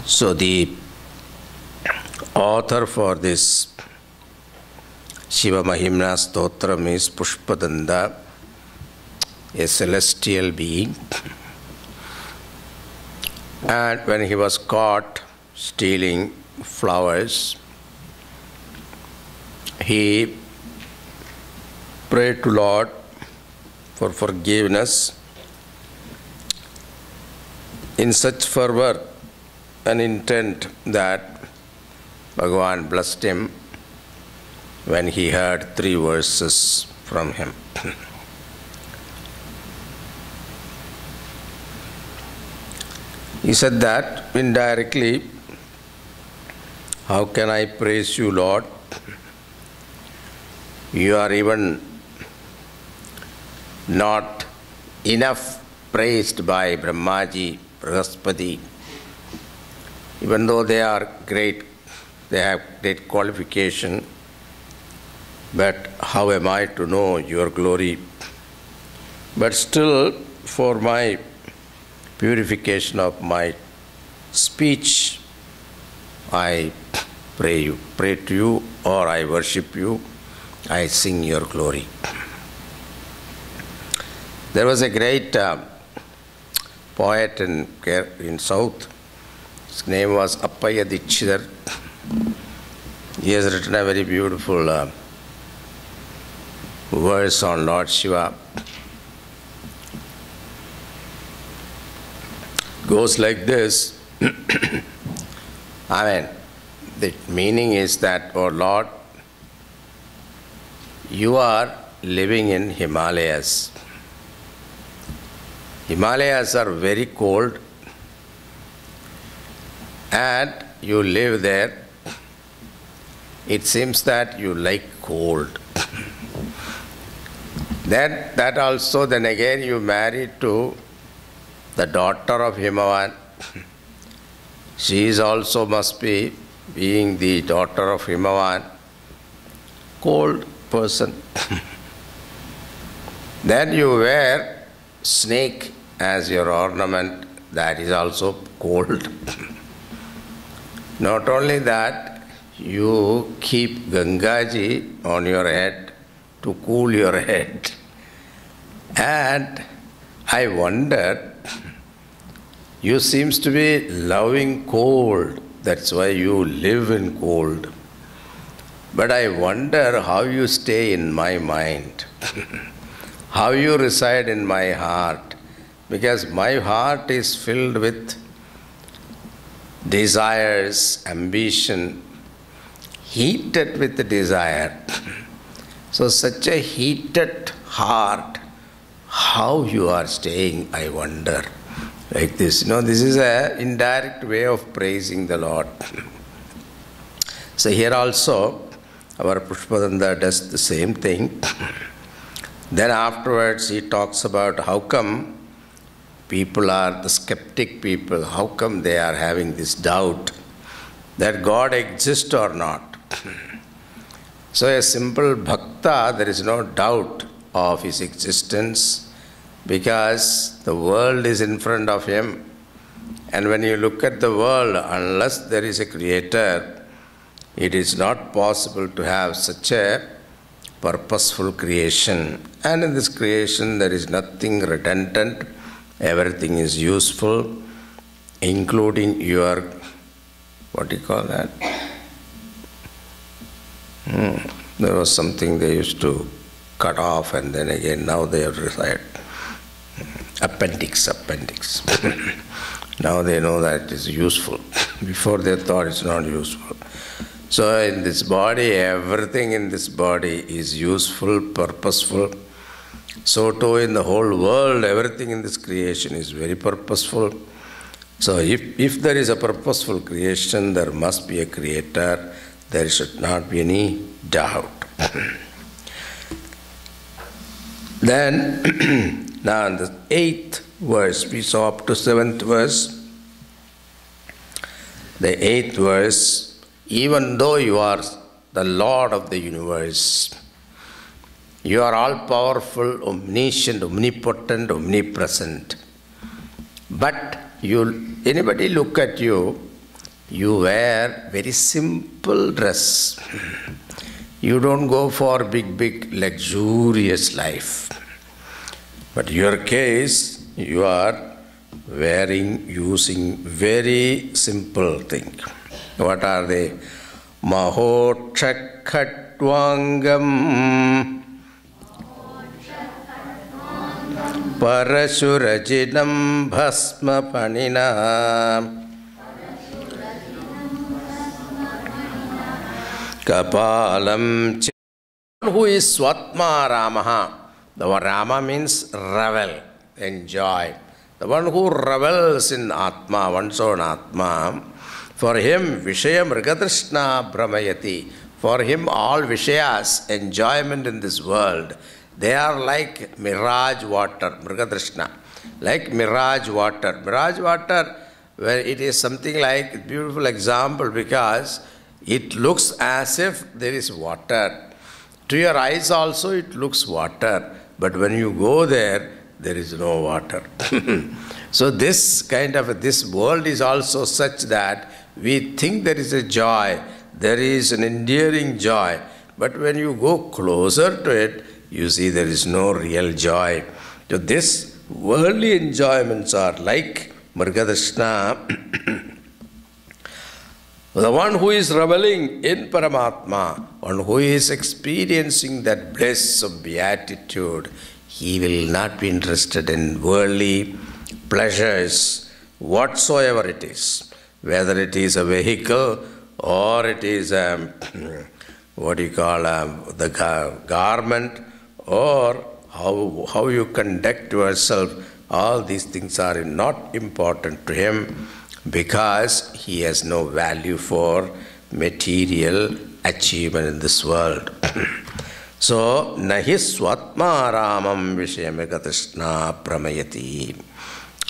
So the author for this Shiva Mahimna Stotram is Pushpadanda, a celestial being. And when he was caught stealing flowers, he prayed to Lord for forgiveness in such fervor and intent that Bhagavan blessed him when he heard 3 verses from him. He said that indirectly, how can I praise you, Lord? You are even not enough praised by Brahmaji, Brahaspati. Even though they are great, they have great qualification, but how am I to know your glory? But still, for my purification of my speech, I pray to you, or I worship you, I sing your glory. There was a great poet in South. His name was Appaya Dikshidhar. He has written a very beautiful verse on Lord Shiva. Goes like this. The meaning is that, oh Lord, you are living in Himalayas. Himalayas are very cold, and you live there. It seems that you like cold. That also, then again you married to the daughter of Himavan. She is also must be, being the daughter of Himavan, cold person. Then you wear snake as your ornament, that is also cold. Not only that, you keep Gangaji on your head to cool your head. And I wonder, you seems to be loving cold, that's why you live in cold. But I wonder how you stay in my mind, how you reside in my heart, because my heart is filled with desires, ambition, heated with desire. So such a heated heart, how you are staying, I wonder. Like this, this is an indirect way of praising the Lord. So here also, our Pushpadanda does the same thing. Then afterwards he talks about how come people are the skeptic people, how come they are having this doubt that God exists or not. So a simple bhakta, there is no doubt of his existence, because the world is in front of him. And when you look at the world, unless there is a creator, it is not possible to have such a purposeful creation. And in this creation, there is nothing redundant. Everything is useful, including your, what do you call that? There was something they used to cut off, and then again now they have decided. Appendix. Now they know that it is useful. Before they thought it's not useful. So in this body, everything in this body is useful, purposeful. So too in the whole world, everything in this creation is very purposeful. So if there is a purposeful creation, there must be a creator. There should not be any doubt. Then, now in the 8th verse, we saw up to 7th verse. The 8th verse, even though you are the Lord of the universe, you are all-powerful, omniscient, omnipotent, omnipresent. But anybody look at you, you wear very simple dress. You don't go for big luxurious life. But in your case, you are using very simple thing. What are they? Mahotrakhatvangam Parashurajinam Bhasma Panina Kapalam. Who is Swatma Ramaha? The word Rama means revel, enjoy. The one who revels in Atma, one's own Atma, for him Vishaya Mrigatrishna Brahmayati. For him all Vishayas, enjoyment in this world, they are like mirage water, Mrigatrishna. Like mirage water. Mirage water, where it is something like a beautiful example because it looks as if there is water. To your eyes also it looks water. But when you go there, there is no water. So this world is also such that we think there is a joy, there is an endearing joy. But when you go closer to it, you see there is no real joy. So this worldly enjoyments are like Mrigatrishna. The one who is reveling in Paramatma, one who is experiencing that bliss of beatitude, he will not be interested in worldly pleasures, whatsoever it is. Whether it is a vehicle or it is the garment or how you conduct yourself, all these things are not important to him, because he has no value for material achievement in this world. So, nahi swatma ramam vishayamrigatrishna pramayati.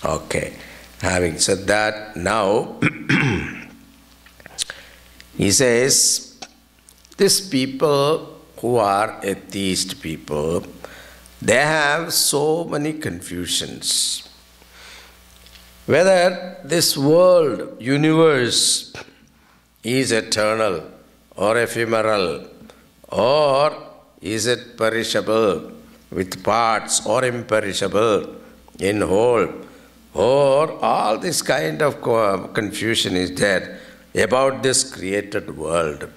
Okay, having said that, now he says, these people who are atheist people, they have so many confusions. Whether this world, universe, is eternal or ephemeral, or is it perishable with parts, or imperishable in whole, or all this kind of confusion is there about this created world.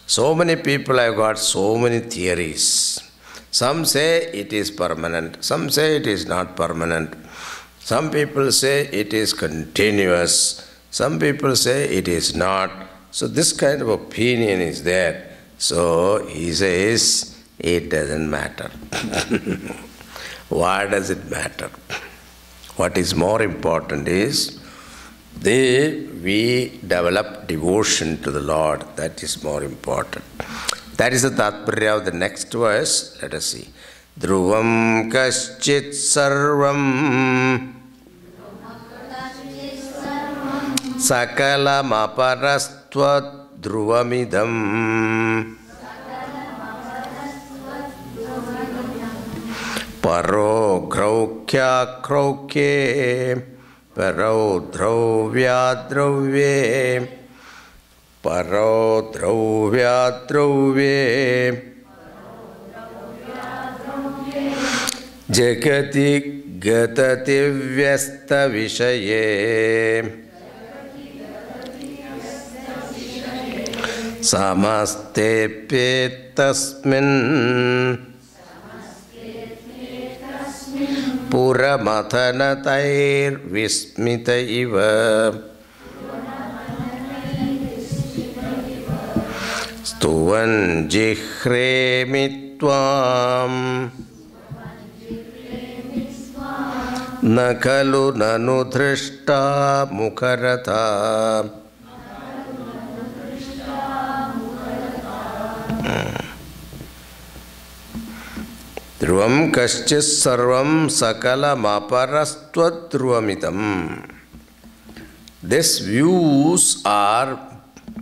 So many people have got so many theories. Some say it is permanent, some say it is not permanent. Some people say it is continuous, some people say it is not. So this kind of opinion is there. So he says, it doesn't matter. Why does it matter? What is more important is we develop devotion to the Lord. That is more important. That is the Tatparya of the next verse. Let us see. Dhruvam kaschit sarvam Sakalam aparastva dhruvamidam Paro graukya kraukye Paro dravya dravye Paro dravya dravye Jagati gatati vyasta vishaye Samaste petasmin Puramathanatair vismita iva Stuvan jihre mitvam Nakalu nanudhrishta mukharata Dhruvam kaschis sarvam sakala maparastva dhruvamitam. These views are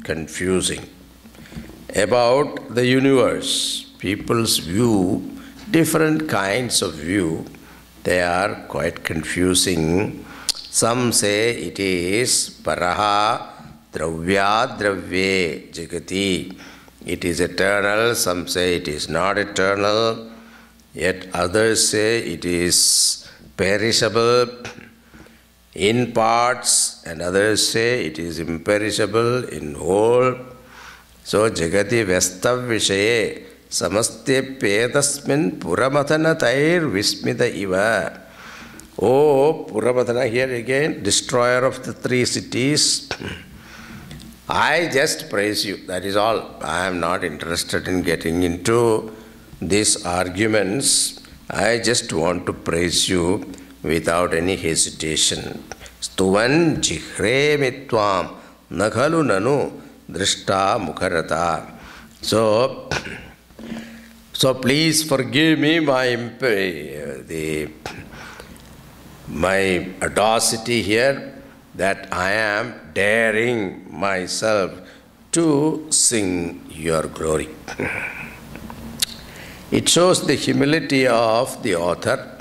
confusing about the universe. People's view, different kinds of view, they are quite confusing. Some say it is paraha, Dravya dravye jagati. It is eternal, some say it is not eternal, yet others say it is perishable in parts, and others say it is imperishable in whole. So jagati vestav vishaye samaste pedasmin puramatana tair vismita iva. Oh, Puramatana, here again, destroyer of the three cities. I just praise you, that is all. I am not interested in getting into these arguments. I just want to praise you without any hesitation. Stuvan jihre mitvam nakhalu nanu drishta mukharata. So please forgive me my audacity here, that I am daring myself to sing your glory. It shows the humility of the author,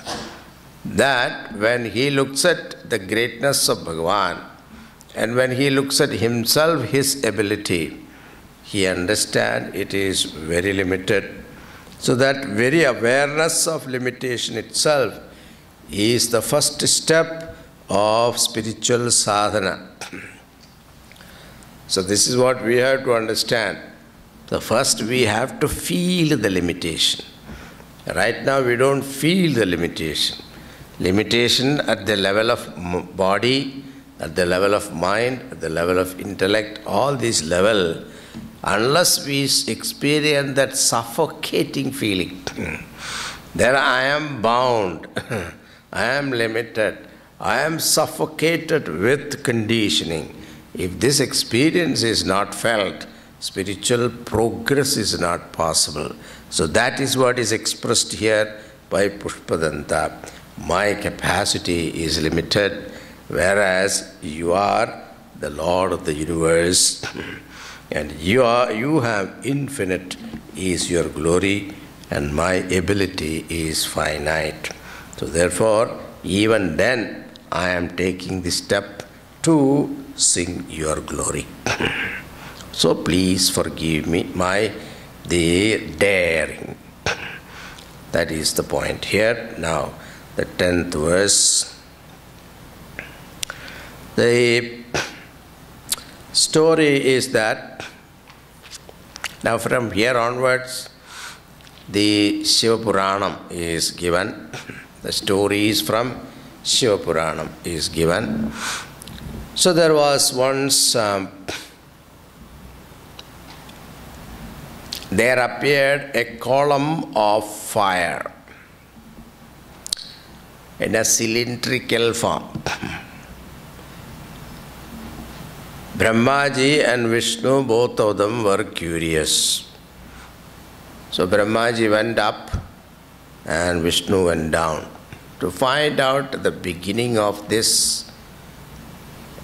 that when he looks at the greatness of Bhagavan and when he looks at himself, his ability, he understands it is very limited. So that very awareness of limitation itself is the first step of spiritual sadhana. So this is what we have to understand. So first we have to feel the limitation. Right now we don't feel the limitation. Limitation at the level of body, at the level of mind, at the level of intellect, all these levels, unless we experience that suffocating feeling, then I am bound. I am limited, I am suffocated with conditioning. If this experience is not felt, spiritual progress is not possible. So that is what is expressed here by Pushpadanta. My capacity is limited, whereas you are the Lord of the universe, and you have infinite is your glory, and my ability is finite. So therefore, even then, I am taking the step to sing your glory. So please forgive me the daring. That is the point here. Now, the 10th verse. The story is that, now from here onwards, the Shiva Puranam is given. The stories from Shiva Puranam is given. So there was once, there appeared a column of fire in a cylindrical form. Brahmaji and Vishnu, both of them were curious. So Brahmaji went up and Vishnu went down to find out the beginning of this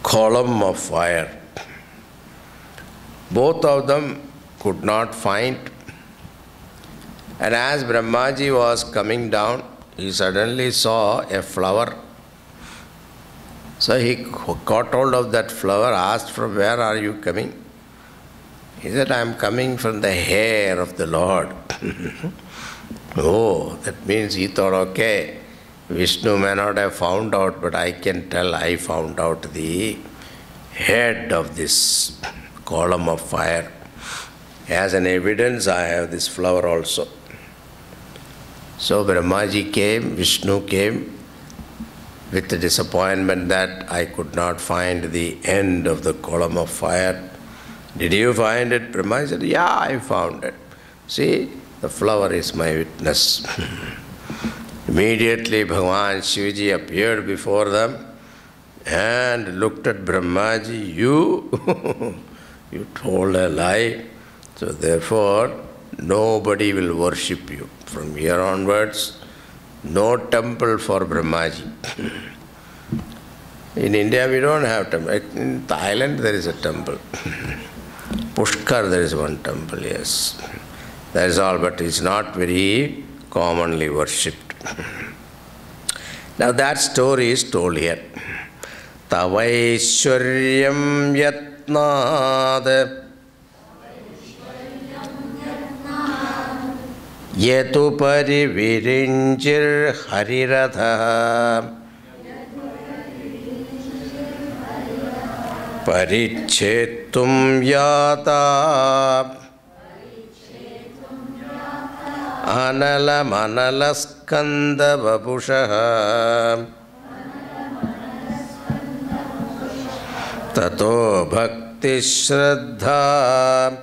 column of fire. Both of them could not find, and as Brahmaji was coming down, he suddenly saw a flower. So he caught hold of that flower, asked, "From where are you coming?" He said, "I am coming from the hair of the Lord." Oh, that means he thought, okay, Vishnu may not have found out, but I can tell I found out the head of this column of fire. As an evidence, I have this flower also. So Brahmaji came, Vishnu came, with the disappointment that I could not find the end of the column of fire. "Did you find it?" Brahmaji said, "Yeah, I found it. See, the flower is my witness." Immediately Bhagavan Shivaji appeared before them and looked at Brahmaji. You told a lie. So therefore, nobody will worship you. From here onwards, no temple for Brahmaji. In India, we don't have temple. In Thailand, there is a temple. Pushkar, there is one temple, yes. That is all, but it's not very commonly worshipped. Now that story is told here. Tavaishwaryam yat Yetupari virinjir hariratha Parichetum yata Anala vapushaha Tato bhakti shraddha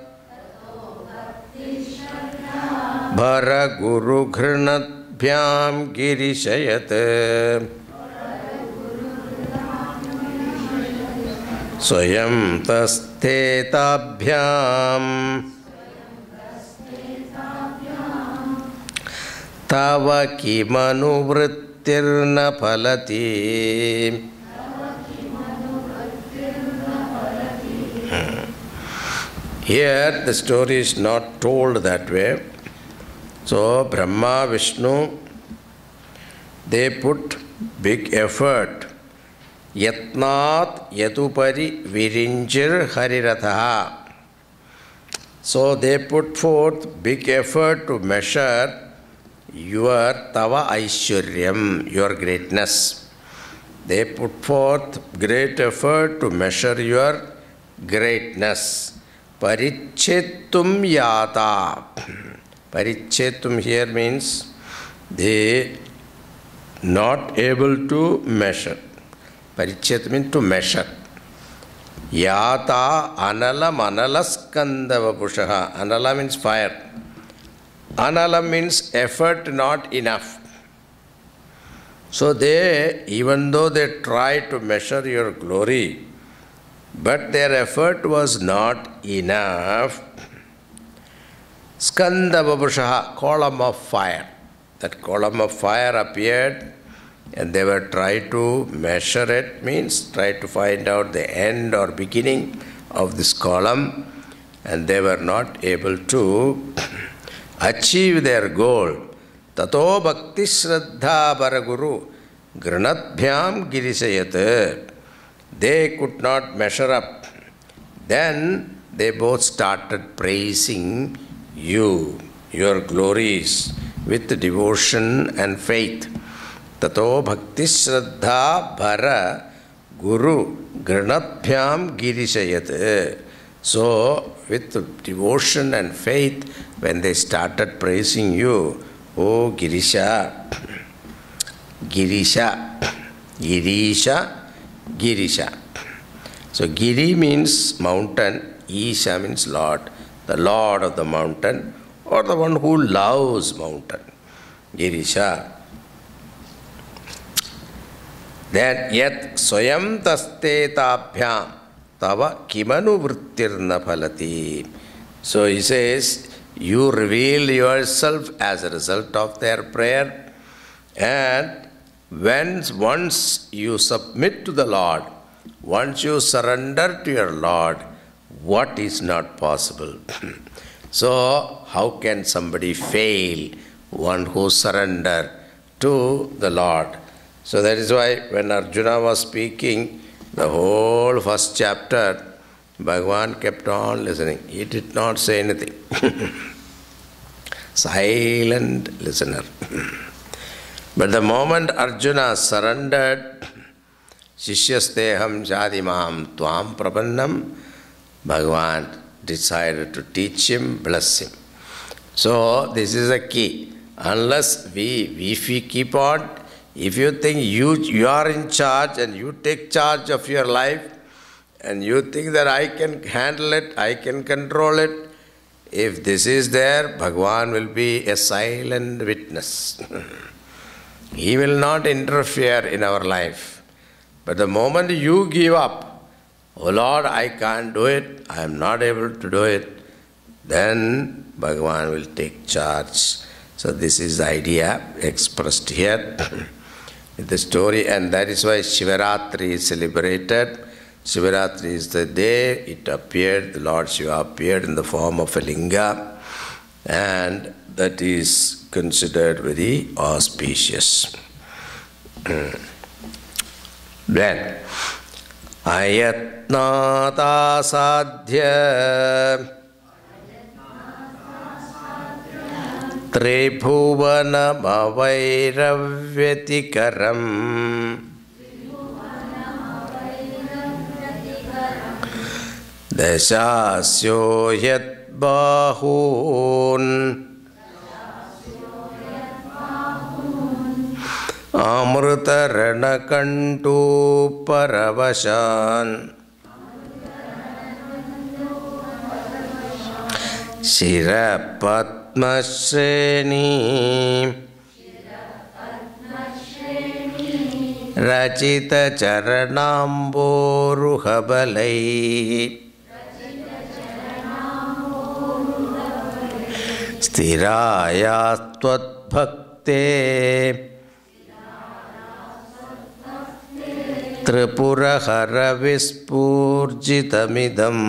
Bhara guru ghrnatbhyam girishayat Swayam tastetabhyam Tava kimanuvrittirna phalati Here the story is not told that way. So Brahma, Vishnu, they put big effort. Yatnat yatupari virinjir hariratha. So they put forth big effort to measure your tava aishwaryam, your greatness. They put forth great effort to measure your greatness. Parichetum yata. Parichetum here means they not able to measure. Parichet means to measure. Yata analam analaskanda vapushaha. Anala means fire. Anala means effort not enough. So they, even though they try to measure your glory, but their effort was not enough. Skanda vapushaha, column of fire. That column of fire appeared and they were trying to measure it, means try to find out the end or beginning of this column, and they were not able to achieve their goal. Tato bhakti shraddha paraguru granatbhyam girishayat. They could not measure up. Then they both started praising you, your glories, with devotion and faith. Tato bhakti shraddha bhara guru granatbhyam girishayat. So, with devotion and faith, when they started praising you, oh Girisha, Girisha, Girisha, Girisha. So, Giri means mountain, Isha means Lord, the Lord of the mountain, or the one who loves mountain, Girisha. Then yet swayam tastetabhyam tava kimanu vrittirna phalati. So he says, you reveal yourself as a result of their prayer, and once you submit to the Lord, once you surrender to your Lord, what is not possible? So how can somebody fail? One who surrender to the Lord. So that is why when Arjuna was speaking, the whole first chapter, Bhagavan kept on listening. He did not say anything. Silent listener. But the moment Arjuna surrendered, Shishyasteham jadimam tvam prapannam, Bhagavan decided to teach him, bless him. So this is a key. Unless if we keep on, if you think you are in charge and you take charge of your life and you think that I can handle it, I can control it, if this is there, Bhagavan will be a silent witness. He will not interfere in our life. But the moment you give up, oh Lord, I can't do it, I am not able to do it, then Bhagavan will take charge. So this is the idea expressed here in the story, and that is why Shivaratri is celebrated. Shivaratri is the day it appeared, the Lord Shiva appeared in the form of a linga, and that is considered very auspicious. Then, ayat ayatnātāsādhya tribhuvanamavairavvyatikaram dasāsyo yat bahūn amrutaranakantū paravasān shirapatmasreni racita charanamboruhabalai sthirāyāstvadbhakte tripurahara vispurjitamidam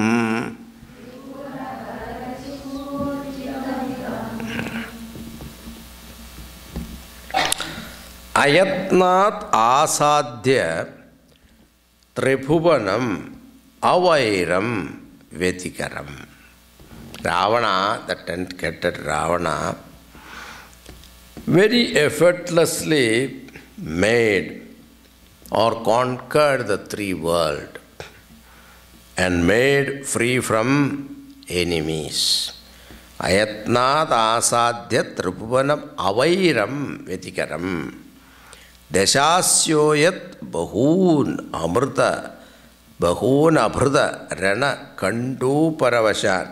ayatnāt āsādhya tribhuvanam avairam vyatikaram. Ravana, the tent-headed Ravana, very effortlessly made or conquered the three worlds and made free from enemies. Ayatnāt āsādhya tribhuvanam avairam vyatikaram dasāsyoyat bahūn amrita bahūn abhrita rana kandu paravashan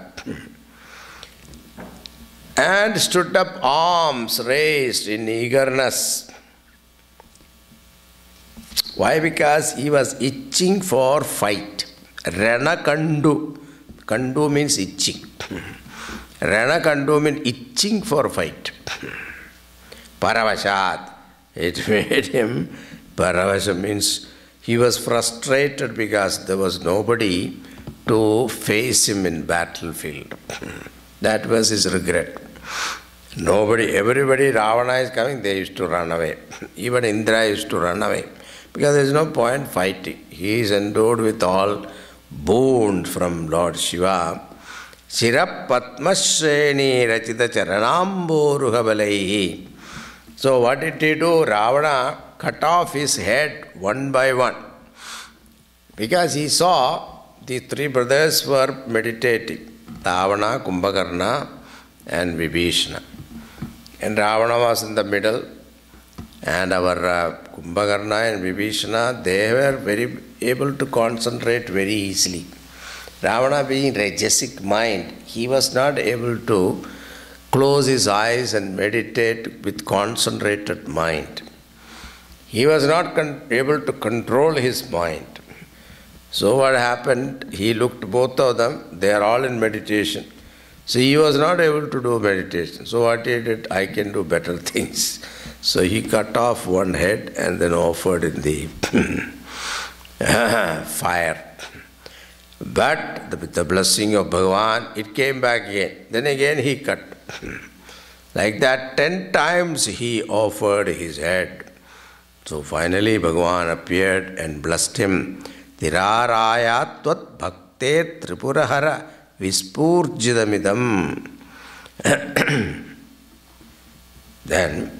and stood up, arms raised in eagerness. Why? Because he was itching for fight. Rana kandu. Kandu means itching. Rana kandu means itching for fight. Paravashat. It made him, paravasha means he was frustrated because there was nobody to face him in battlefield. That was his regret. Nobody, everybody, Ravana is coming, they used to run away. Even Indra used to run away. Because there is no point fighting. He is endowed with all boons from Lord Shiva. Shirap Patmasreni Rachita Charanamboruhabalaihi. So what did he do? Ravana cut off his head one by one. Because he saw the three brothers were meditating. Ravana, Kumbhakarna and Vibhishana. And Ravana was in the middle. And our Kumbhakarna and Vibhishana, they were very able to concentrate very easily. Ravana being Rajasic mind, he was not able to close his eyes and meditate with concentrated mind. He was not able to control his mind. So what happened, he looked both of them, they are all in meditation. So he was not able to do meditation. So what he did, I can do better things. So he cut off one head and then offered in the fire. But with the blessing of Bhagavan, it came back again. Then again he cut. Like that 10 times he offered his head. So finally Bhagavan appeared and blessed him. Tirārāyāt tvat bhakte tripurahara vispurjidamidam. Then,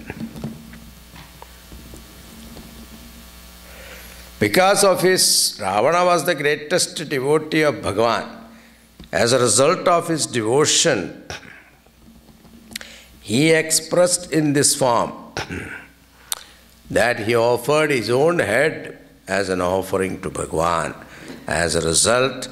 because of his, Ravana was the greatest devotee of Bhagavan. As a result of his devotion, he expressed in this form that he offered his own head as an offering to Bhagavan. As a result,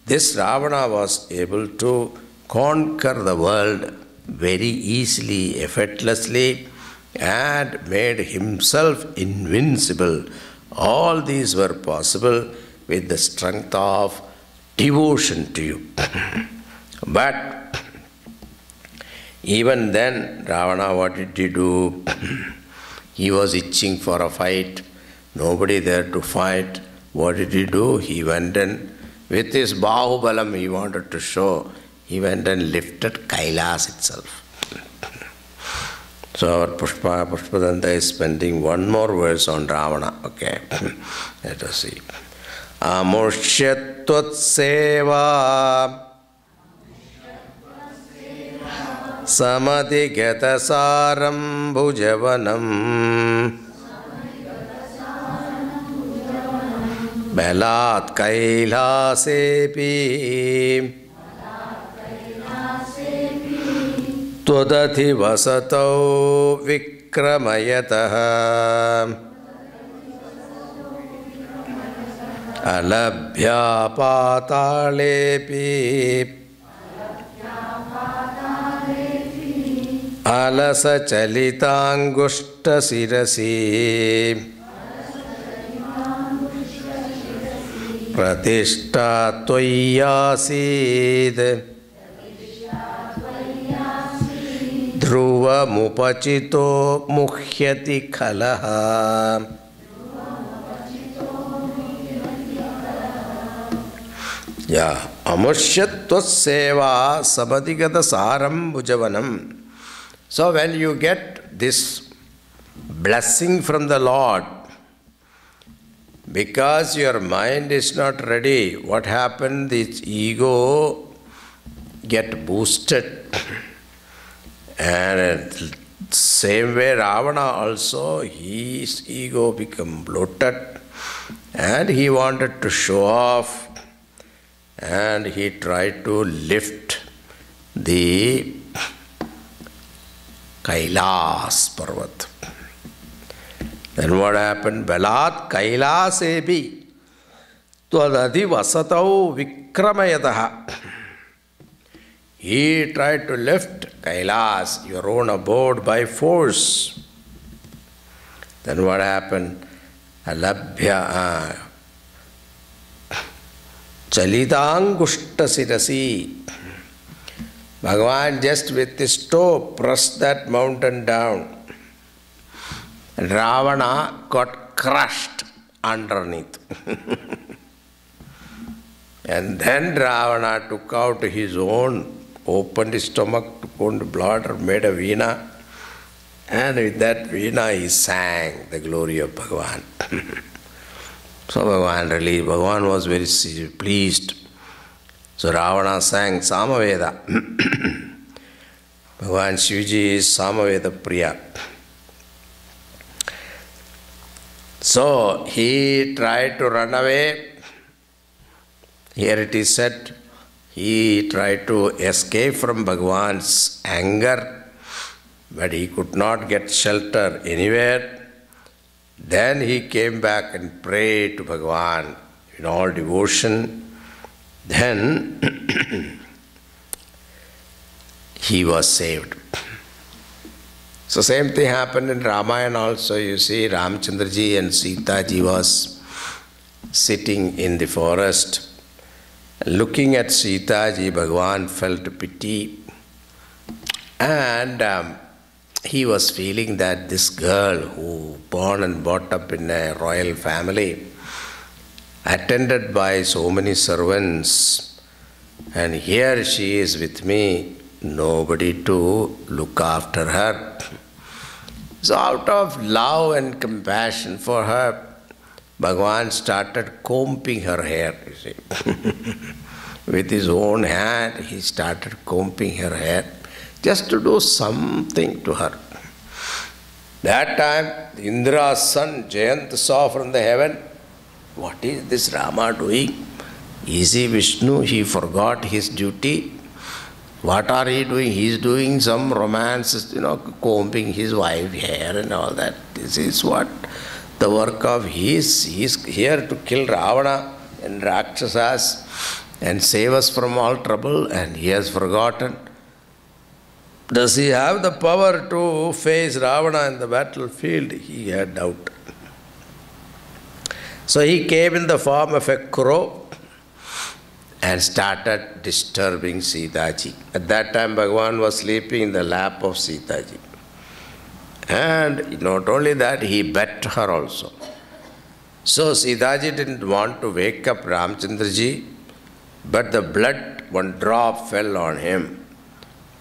this Ravana was able to conquer the world very easily, effortlessly, and made himself invincible. All these were possible with the strength of devotion to you. But even then, Ravana, what did he do? He was itching for a fight. Nobody there to fight. What did he do? He went and, with his Bahubalam, he wanted to show, he went and lifted Kailas itself. So our Pushpadanta is spending one more verse on Ravana. Okay, let us see. amurshyatvat-seva samadhigata-saram bhujavanam balat kailasepi tvadati vasatau vikramayatah alabhya patalepi alasa chalitangushta sirasi pratishta tvayasid dhruva mupachito muhyati khalaha. Yeah, amurshyatva-seva samadhigata-saram bhujavanam. So when you get this blessing from the Lord, because your mind is not ready, what happened? This ego get boosted. And same way Ravana also, his ego become bloated and he wanted to show off and he tried to lift the Kailas Parvat. Then what happened? Balat Kailasebi tvadati vasatau vikramayataha. He tried to lift Kailas, your own abode, by force. Then what happened? Alabhya chalitangushta sirasi. Bhagavan just with his toe pressed that mountain down. And Ravana got crushed underneath. And then Ravana took out his own, opened his stomach, took out the blood, made a veena, and with that veena he sang the glory of Bhagavan. So Bhagavan was very pleased. So Ravana sang Samaveda. Bhagavan Shivji is Samaveda Priya. So he tried to run away. Here it is said, he tried to escape from Bhagavan's anger, but he could not get shelter anywhere. Then he came back and prayed to Bhagavan in all devotion. Then he was saved. So same thing happened in Ramayana also. You see, Ramchandraji and Sita ji was sitting in the forest. Looking at Sita ji, Bhagavan felt pity. And he was feeling that this girl who born and brought up in a royal family, attended by so many servants, and here she is with me, nobody to look after her. So out of love and compassion for her, Bhagavan started combing her hair, you see. With his own hand, he started combing her hair, just to do something to her. That time, Indra's son, Jayant, saw from the heaven, what is this Rama doing? Is he Vishnu? He forgot his duty. What are he doing? He is doing some romance, combing his wife's hair and all that. This is what the work of his. He is here to kill Ravana and Rakshasas and save us from all trouble, and he has forgotten. Does he have the power to face Ravana in the battlefield? He had doubt. So he came in the form of a crow and started disturbing Sita ji. At that time, Bhagavan was sleeping in the lap of Sita ji. And not only that, he bet her also. So Sita ji didn't want to wake up Ramchandra ji, but the blood, one drop fell on him.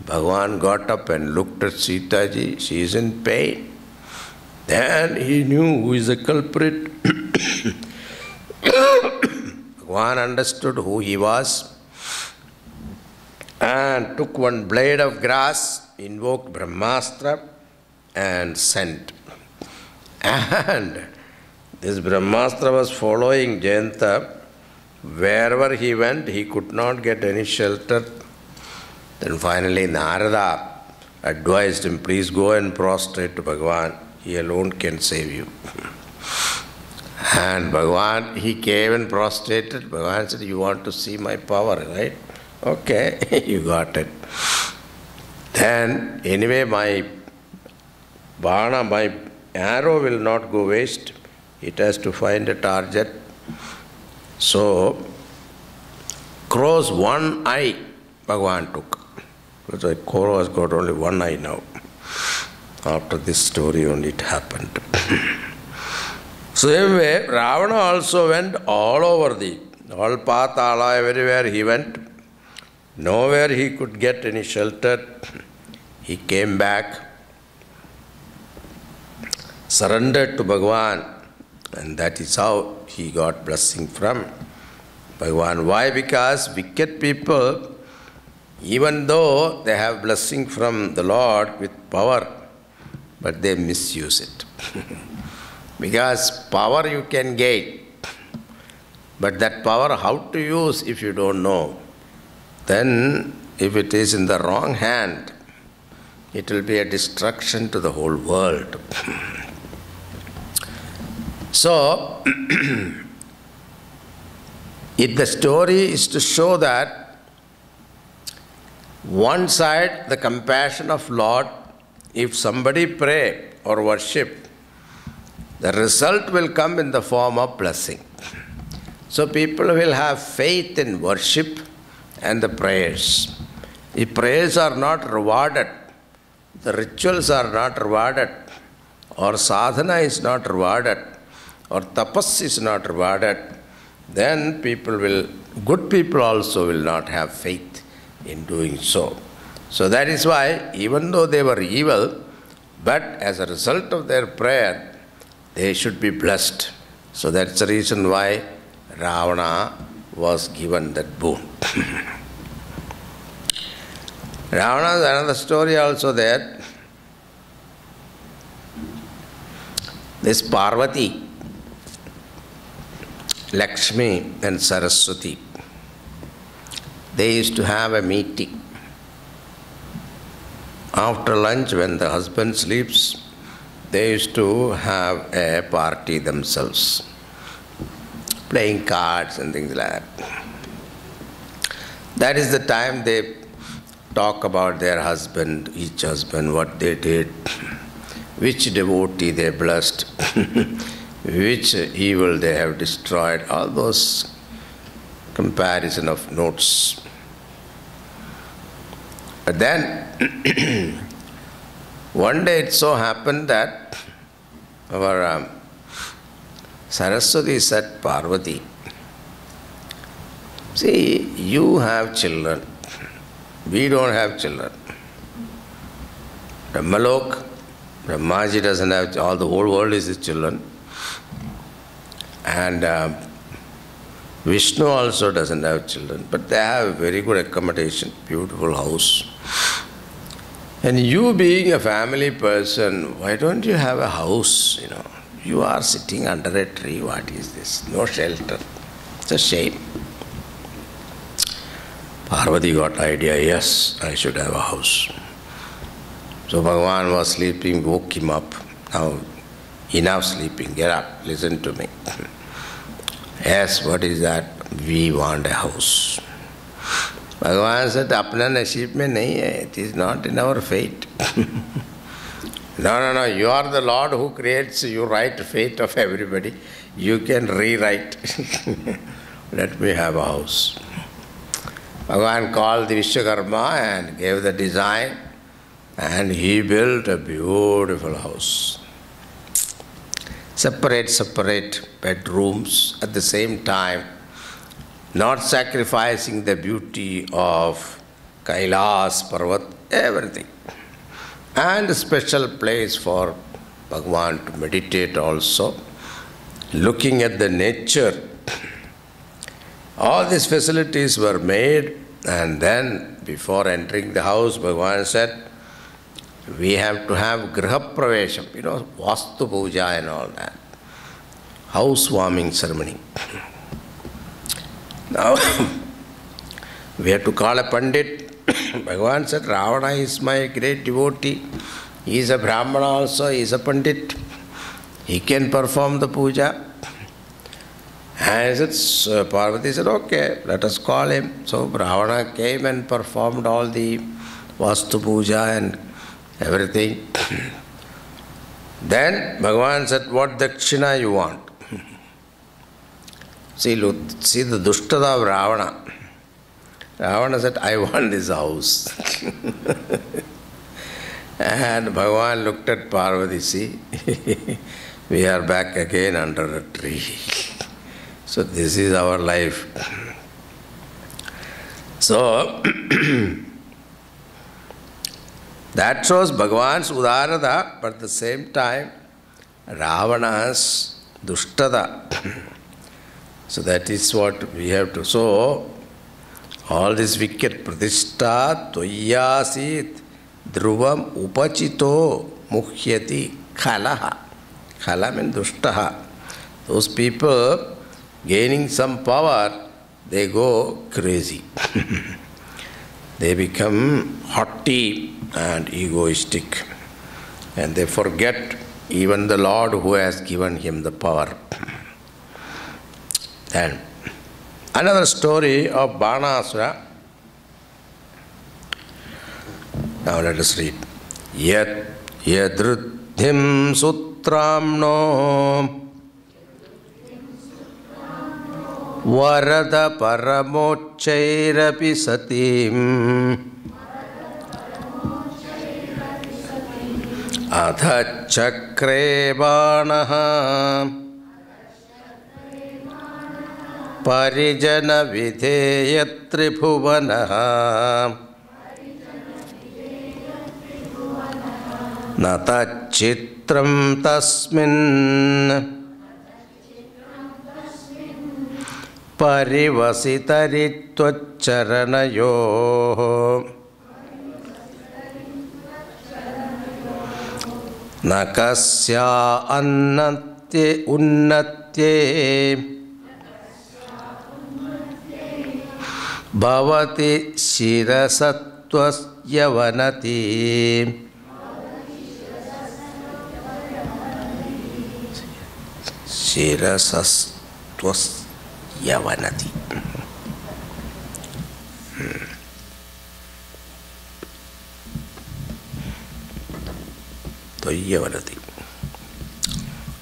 Bhagavan got up and looked at Sita ji. She is in pain. Then he knew who is the culprit. Bhagavan understood who he was and took one blade of grass, invoked Brahmastra and sent. And this Brahmastra was following Jayanta. Wherever he went, he could not get any shelter. Then finally Narada advised him, please go and prostrate to Bhagavan. He alone can save you. And Bhagavan, he came and prostrated. Bhagavan said, you want to see my power, right? Okay, you got it. Then, anyway, my bana, my arrow will not go waste. It has to find a target. So, crow's one eye, Bhagavan took. Because the crow has got only one eye now. After this story only it happened. Same way, Ravana also went all over all Patala, everywhere he went. Nowhere he could get any shelter. He came back, surrendered to Bhagavan, and that is how he got blessing from Bhagavan. Why? Because wicked people, even though they have blessing from the Lord with power, but they misuse it. Because power you can gain, but that power how to use if you don't know, then if it is in the wrong hand, it will be a destruction to the whole world. So, the story is to show that one side, the compassion of Lord, if somebody pray or worship, the result will come in the form of blessing. So people will have faith in worship and the prayers. If prayers are not rewarded, the rituals are not rewarded, or sadhana is not rewarded, or tapas is not rewarded, then good people also will not have faith in doing so. So that is why, even though they were evil, but as a result of their prayer, they should be blessed. So that's the reason why Ravana was given that boon. Ravana, another story also there. This Parvati, Lakshmi and Saraswati, they used to have a meeting. After lunch, when the husband sleeps, they used to have a party themselves, playing cards and things like that. That is the time they talk about their husband, each husband, what they did, which devotee they blessed, which evil they have destroyed, all those comparison of notes. But then, one day it so happened that our Saraswati said, Parvati, see, you have children, we don't have children. Brahmalok, Brahmaji doesn't have, all the whole world is his children. And Vishnu also doesn't have children, but they have very good accommodation, beautiful house. And you being a family person, why don't you have a house, You are sitting under a tree, what is this? No shelter. It's a shame. Parvati got idea, yes, I should have a house. So Bhagavan was sleeping, woke him up. Now, enough sleeping, get up, listen to me. Yes, what is that? We want a house. Bhagavan said, apna nasib mein nahi hai. It is not in our fate. No, you are the Lord who creates, you write fate of everybody. You can rewrite. Let me have a house. Bhagavan called the Vishwakarma and gave the design, and he built a beautiful house. Separate bedrooms at the same time, not sacrificing the beauty of Kailas, Parvat, everything. And a special place for Bhagavan to meditate also, looking at the nature. All these facilities were made, and then before entering the house, Bhagavan said, we have to have Griha Pravesham, Vastu Puja and all that. Housewarming ceremony. Now, we have to call a Pandit. Bhagavan said, Ravana is my great devotee. He is a Brahmana also, he is a Pandit. He can perform the puja. And Parvati said, okay, let us call him. So Ravana came and performed all the Vastu Puja and everything. Then Bhagavan said, what dakshina you want? See the Dushtada of Ravana. Ravana said, I want this house. And Bhagavan looked at Parvati, see, we are back again under a tree. So this is our life. So, that shows Bhagavan's Udarata, but at the same time, Ravana's Dushtada. So that is what we have to. So, all this wicked Pratishta, Toyasit, Dhruvam, Upachito, Mukhyati, Khalaha. Khala means Dushtaha. Those people gaining some power, they go crazy. They become haughty and egoistic. And they forget even the Lord who has given him the power. And another story of Banasura. Now let us read. Yat yadruddhim sutramno varada paramochairapi satim adha chakre banaha parijana videyatribhuvanaha nata chitram tasmin parivasitaritvacharanayoh nakasya annatye unnatye bhavati shirasattvasyavanati shirasattvasyavanati.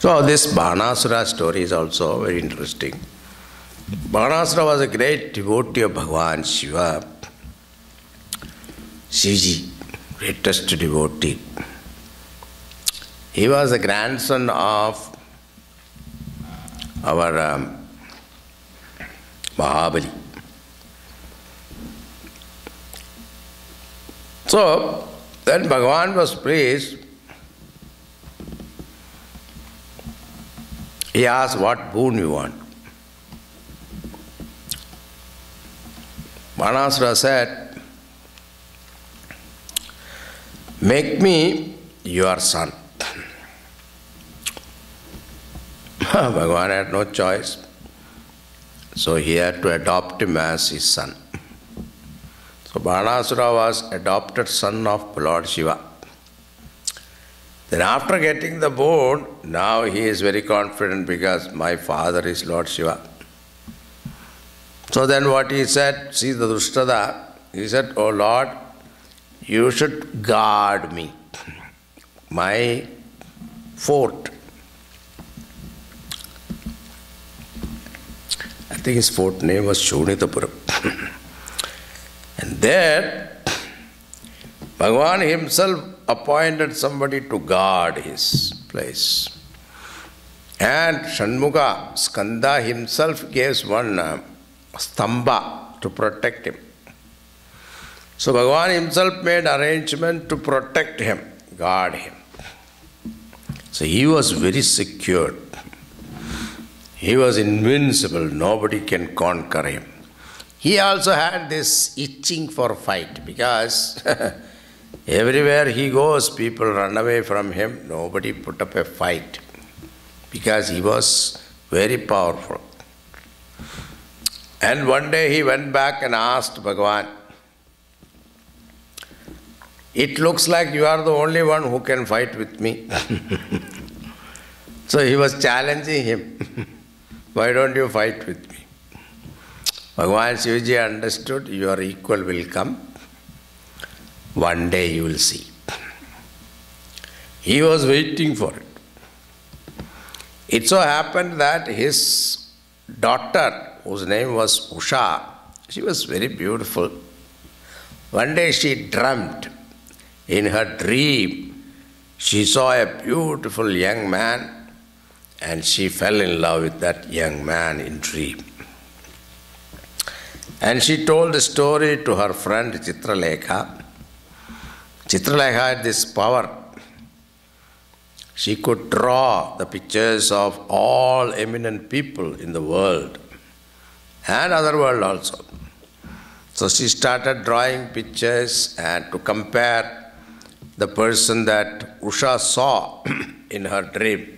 So this Banasura story is also very interesting. Banasura was a great devotee of Bhagavan Shiva. Shivji, greatest devotee. He was the grandson of our Mahabali. So, then Bhagavan was pleased. He asked, what boon you want? Banasura said, make me your son. Bhagavan had no choice. So he had to adopt him as his son. So Banasura was adopted son of Lord Shiva. Then after getting the boon, now he is very confident because my father is Lord Shiva. So then what he said, see the Dushtada, he said, oh Lord, you should guard me, my fort. I think his fort name was Shonitapuram. And there, Bhagavan himself appointed somebody to guard his place. And Shanmuga, Skanda himself gave one stamba to protect him. So Bhagavan himself made arrangement to protect him, guard him. So he was very secure. He was invincible, nobody can conquer him. He also had this itching for fight because everywhere he goes, people run away from him. Nobody put up a fight because he was very powerful. And one day he went back and asked Bhagavan, "It looks like you are the only one who can fight with me." So he was challenging him. Why don't you fight with me? Bhagavan Shivaji understood, your equal will come. One day you will see. He was waiting for it. It so happened that his daughter, whose name was Usha, she was very beautiful. One day she dreamt. In her dream, she saw a beautiful young man and she fell in love with that young man in dream. And she told the story to her friend Chitralekha. Chitralekha had this power. She could draw the pictures of all eminent people in the world and other world also. So she started drawing pictures and to compare the person that Usha saw in her dream.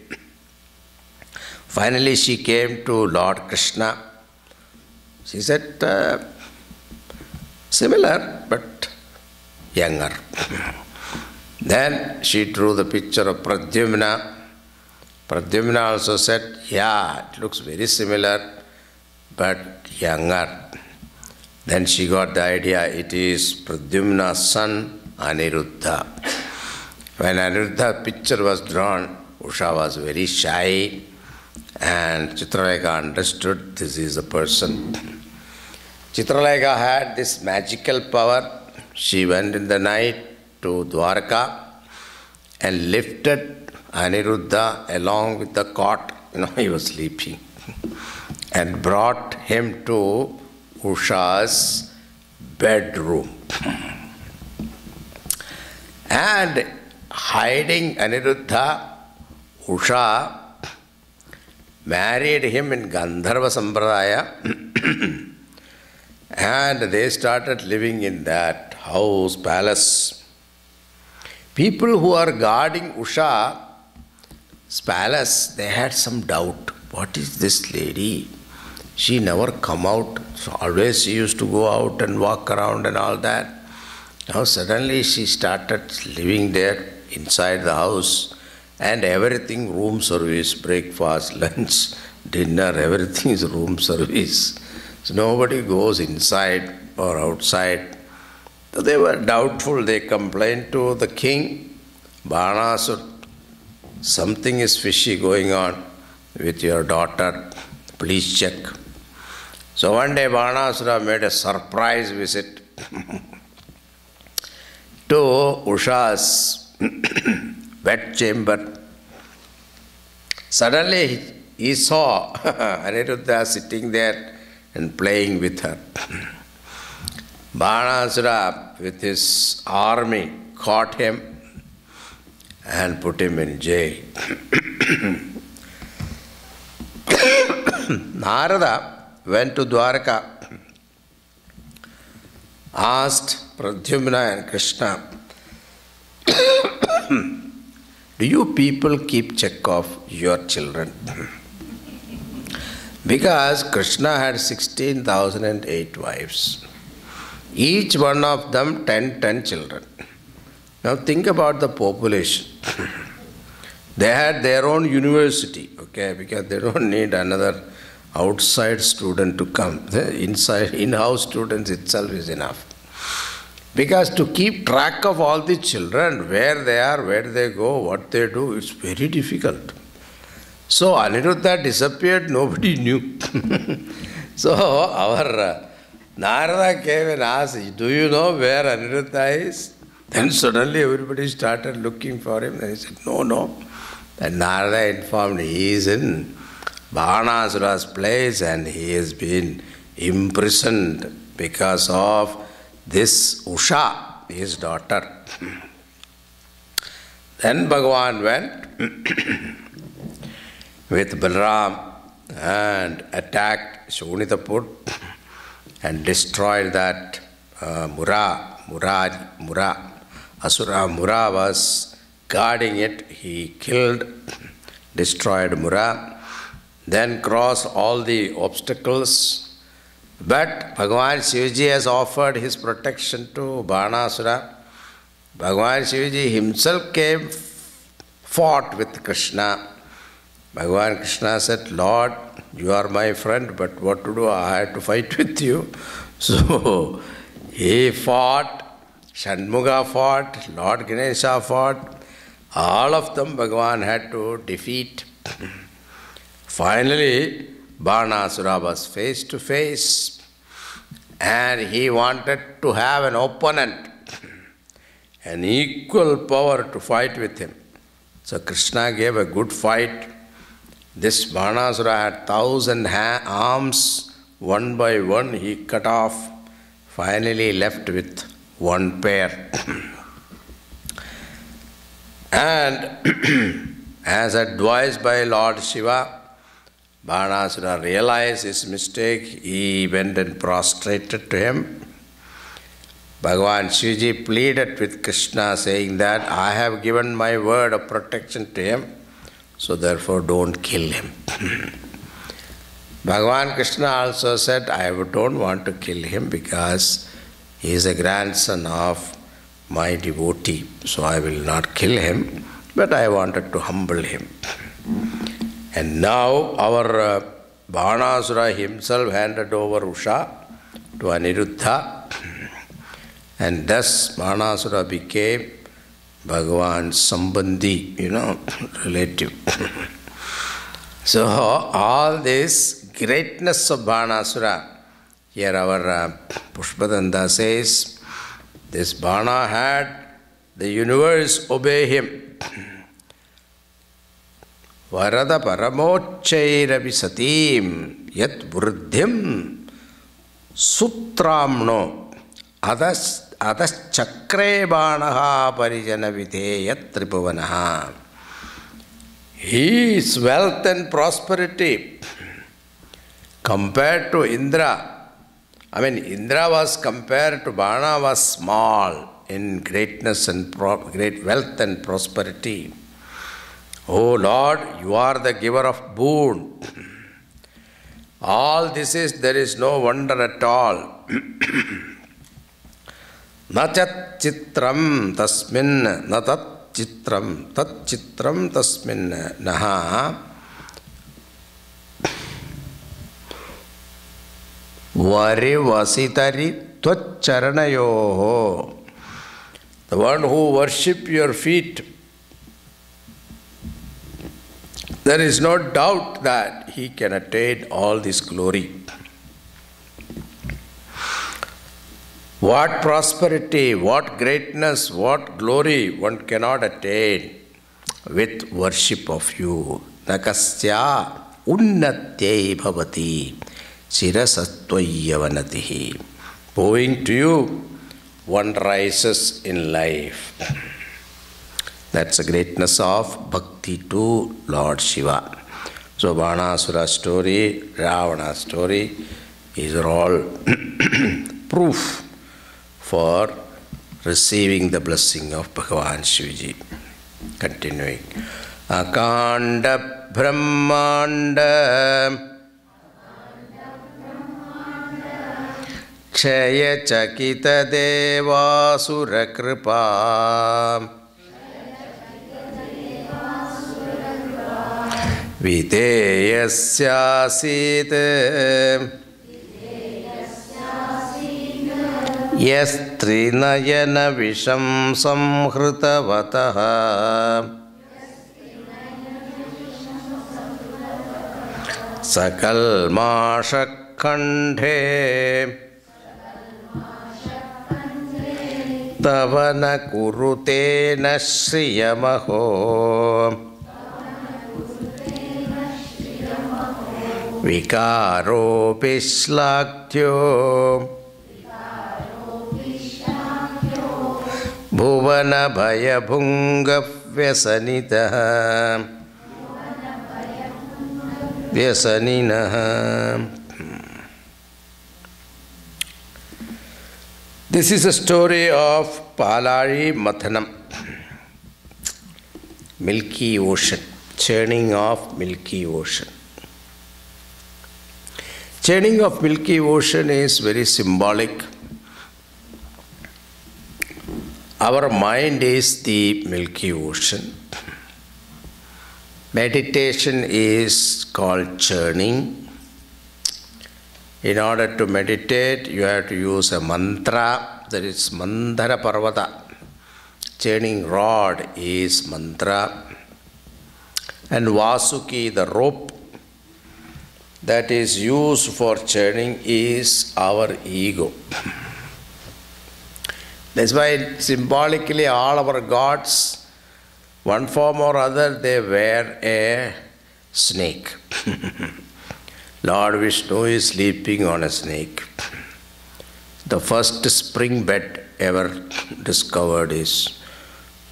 Finally, she came to Lord Krishna. She said, similar but younger. Then she drew the picture of Pradyumna. Pradyumna also said, yeah, it looks very similar but younger. Then she got the idea, it is Pradyumna's son, Aniruddha. When Aniruddha's picture was drawn, Usha was very shy and Chitralekha understood this is the person. Chitralekha had this magical power. She went in the night to Dwarka and lifted Aniruddha along with the cot, he was sleeping, and brought him to Usha's bedroom. And hiding Aniruddha, Usha married him in Gandharva Sampradaya and they started living in that house, palace. People who are guarding Usha's palace, they had some doubt. What is this lady? She never come out. So always she used to go out and walk around and all that. Now suddenly she started living there inside the house and everything room service, breakfast, lunch, dinner, everything is room service. So nobody goes inside or outside. So they were doubtful. They complained to the king, Banasur, something is fishy going on with your daughter. Please check. So one day Banasura made a surprise visit to Usha's bed chamber. Suddenly he saw Aniruddha sitting there and playing with her. Banasura with his army caught him and put him in jail. Narada went to Dwarka, asked Pradyumna and Krishna, do you people keep check of your children? Because Krishna had 16,008 wives. Each one of them 10 children. Now think about the population. They had their own university, okay, because they don't need another outside student to come. The in-house students itself is enough. Because to keep track of all the children, where they are, where they go, what they do, it's very difficult. So Aniruddha disappeared, nobody knew. So our Narada came and asked, do you know where Aniruddha is? Then suddenly everybody started looking for him. And he said, no. And Narada informed, he is in Banasura's place and he has been imprisoned because of this Usha, his daughter. Then Bhagavan went with Balaram and attacked Shonitapur and destroyed that Mura. Asura Mura was guarding it. He killed, destroyed Mura, then crossed all the obstacles. But Bhagavan Shivaji has offered his protection to Banasura. Bhagavan Shivaji himself came, fought with Krishna. Bhagavan Krishna said, Lord, you are my friend, but what to do? I had to fight with you. So he fought, Shanmuga fought, Lord Ganesha fought. All of them Bhagavan had to defeat. Finally, Banasura was face to face, and he wanted to have an opponent, an equal power to fight with him. So Krishna gave a good fight. This Banasura had 1,000 arms, one by one he cut off, finally left with one pair. And as advised by Lord Shiva, Banasura realized his mistake. He went and prostrated to him. Bhagavan Shivaji pleaded with Krishna, saying that I have given my word of protection to him, so therefore don't kill him. Bhagavan Krishna also said, I don't want to kill him because he is a grandson of my devotee, so I will not kill him, but I wanted to humble him. And now our Banasura himself handed over Usha to Aniruddha, and thus Banasura became Bhagavan's Sambandhi, relative. So all this greatness of Banasura, here our Pushpadanda says, this Bana had the universe obey him. Varada paramochairapi satim yat vruddhim sutramno adas chakre banaha parijana videyat tripuvanaha. His wealth and prosperity compared to Indra, Indra was compared to Bana was small in greatness and great wealth and prosperity. Oh Lord, you are the giver of boon. All this there is no wonder at all. Nachat chitram tasmin, natat chitram, tat chitram tasmin naha. Vari vasitari tvacharanayoho. The one who worship your feet, there is no doubt that he can attain all this glory. What prosperity, what greatness, what glory one cannot attain with worship of you. Nakasya unnatyai bhavati chirasatvayavanatihi. Owing to you, one rises in life. That's the greatness of bhakti to Lord Shiva. So Banasura story, Ravana story, these are all proof for receiving the blessing of Bhagavan Shivaji. Continuing. Akanda Brahmanda Kshaya Chakita Devasura Kripa Videyasyasit Yastrinayana Visham Samhritavataha Sakalmashakandhe Tavana Kurutena Shriyamaho Vikaro Pishlaktyo Bhuvana Bhaya Bhunga Vyasanita vyasaninaha. This is a story of Palari Mathanam, Milky Ocean, churning of Milky Ocean. Churning of Milky Ocean is very symbolic. Our mind is the Milky Ocean. Meditation is called churning. In order to meditate, you have to use a mantra. That is Mandara Parvata. Churning rod is mantra. And Vasuki, the rope that is used for churning, is our ego. That's why symbolically all our gods, one form or other, they wear a snake. Lord Vishnu is sleeping on a snake. The first spring bed ever discovered is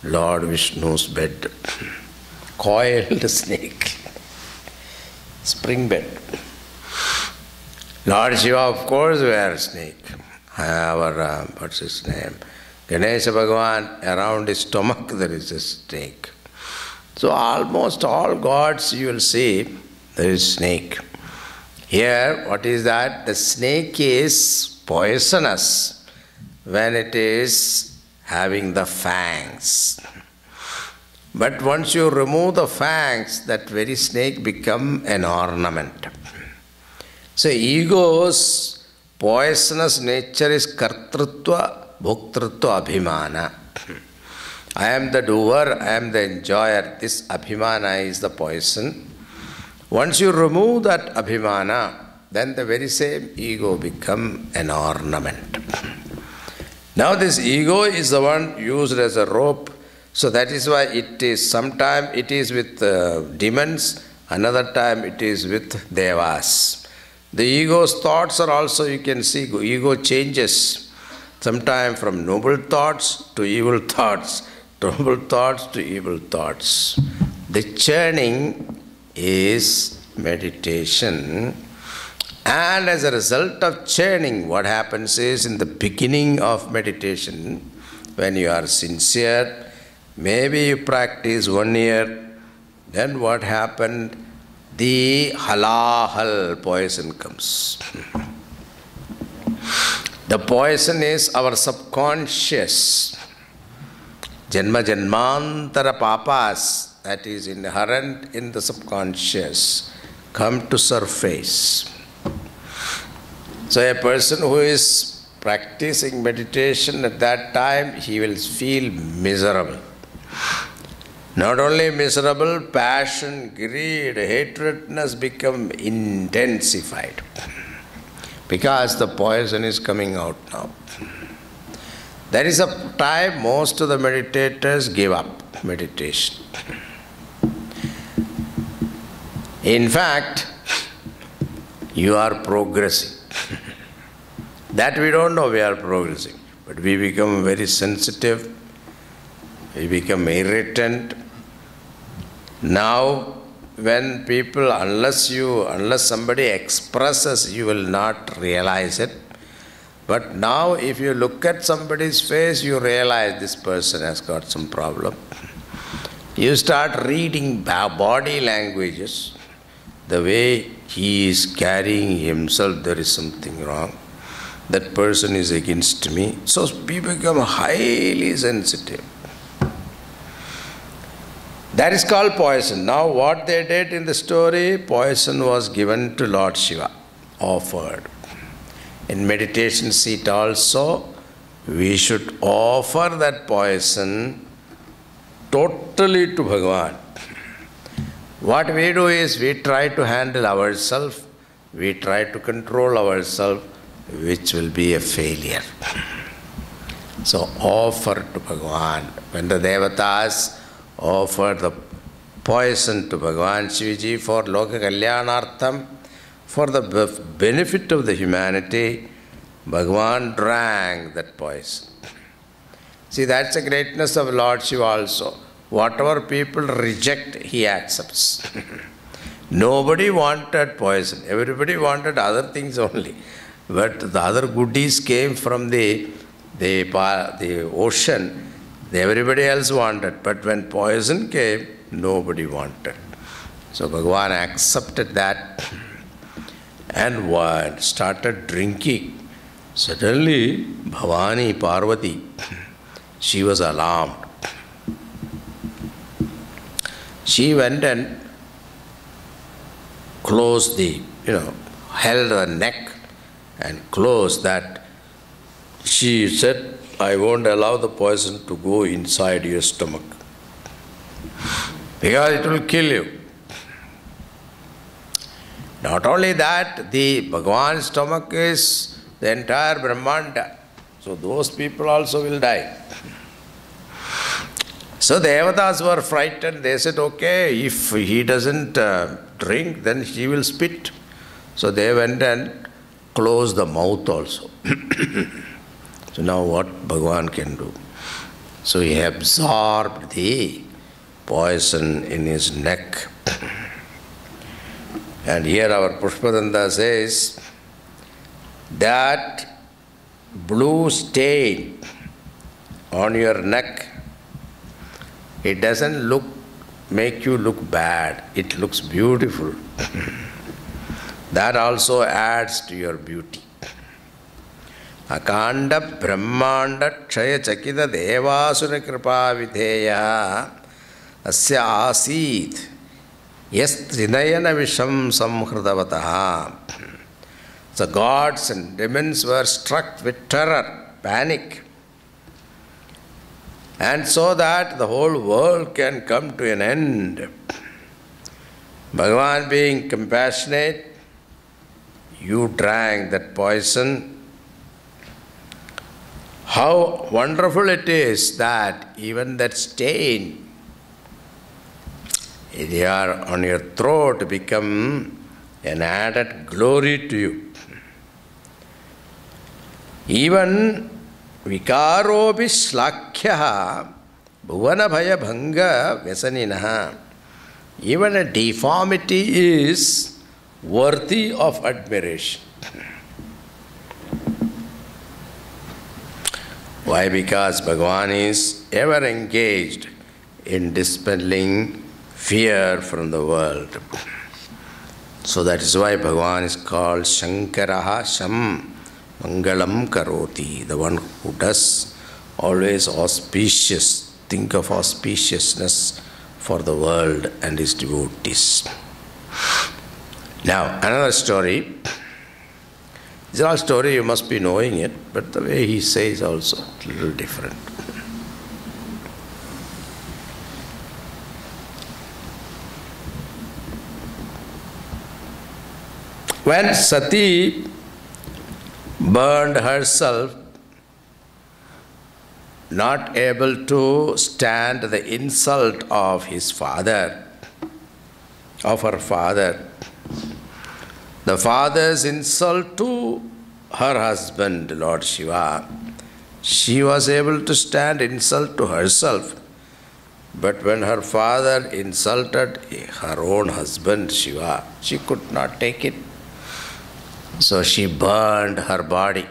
Lord Vishnu's bed. Coiled snake. Spring bed. Lord Shiva, of course, wears snake. Our, what's his name? Ganesha Bhagavan, around his stomach there is a snake. So almost all gods you will see, there is snake. Here, what is that? The snake is poisonous when it is having the fangs. But once you remove the fangs, that very snake become an ornament. So ego's poisonous nature is kartrutva, bhoktrutva, abhimana. I am the doer, I am the enjoyer. This abhimana is the poison. Once you remove that abhimana, then the very same ego become an ornament. Now this ego is the one used as a rope. So that is why it is, sometime it is with demons, another time it is with devas. The ego's thoughts are also, you can see, ego changes. Sometime from noble thoughts to evil thoughts, noble thoughts to evil thoughts. The churning is meditation. And as a result of churning, what happens is, in the beginning of meditation, when you are sincere, maybe you practice 1 year, then what happened? The halahal poison comes. The poison is our subconscious. Janma janmantara papas, that is inherent in the subconscious, come to surface. So a person who is practicing meditation at that time, he will feel miserable. Not only miserable, passion, greed, hatredness become intensified. Because the poison is coming out now. There is a time most of the meditators give up meditation. In fact, you are progressing. That we don't know we are progressing. But we become very sensitive. We become irritant. Now, when people, unless somebody expresses, you will not realize it. But now, if you look at somebody's face, you realize this person has got some problem. You start reading body languages. The way he is carrying himself, there is something wrong. That person is against me. So we become highly sensitive. That is called poison. Now what they did in the story, poison was given to Lord Shiva, offered. In meditation seat also, we should offer that poison totally to Bhagavan. What we do is, we try to handle ourselves, we try to control ourselves, which will be a failure. So offer to Bhagavan. When the devatas offer the poison to Bhagavan Shivji for Loka Kalyanartham, for the benefit of the humanity, Bhagavan drank that poison. See, that's the greatness of Lord Shiva also. Whatever people reject, he accepts. Nobody wanted poison. Everybody wanted other things only. But the other goodies came from the ocean. Everybody else wanted. But when poison came, nobody wanted. So Bhagavan accepted that and started drinking. Suddenly, Bhavani Parvati, she was alarmed. She went and closed held her neck and closed that. She said, I won't allow the poison to go inside your stomach because it will kill you. Not only that, the Bhagavan's stomach is the entire Brahmanda. So those people also will die. So the Devatas were frightened. They said, okay, if he doesn't drink, then she will spit. So they went and closed the mouth also. So now what Bhagavan can do? So he absorbed the poison in his neck. And here our Pushpadanda says that blue stain on your neck, it doesn't make you look bad. It looks beautiful. That also adds to your beauty. Akanda Brahmanda Kshaya Chakita Devasura Kripa Videya Asya Asit Yes Trinayana Visham Samhridavataha. The gods and demons were struck with terror, panic. And so that the whole world can come to an end. Bhagavan being compassionate, you drank that poison. How wonderful it is that even that stain on your throat become an added glory to you. Even Vikarobi Shlakhyaha Bhuvana Bhaya Bhanga Vyasaninaha. Even a deformity is worthy of admiration. Why? Because Bhagavan is ever engaged in dispelling fear from the world. So that is why Bhagavan is called Shankaraha Sham Mangalam Karoti, the one who does always auspicious, think of auspiciousness for the world and his devotees. Now, another story. This is all story, you must be knowing it, but the way he says also a little different. When Sati burned herself, not able to stand the insult of her father, the father's insult to her husband, Lord Shiva, she was able to stand insult to herself. But when her father insulted her own husband, Shiva, she could not take it. So she burned her body.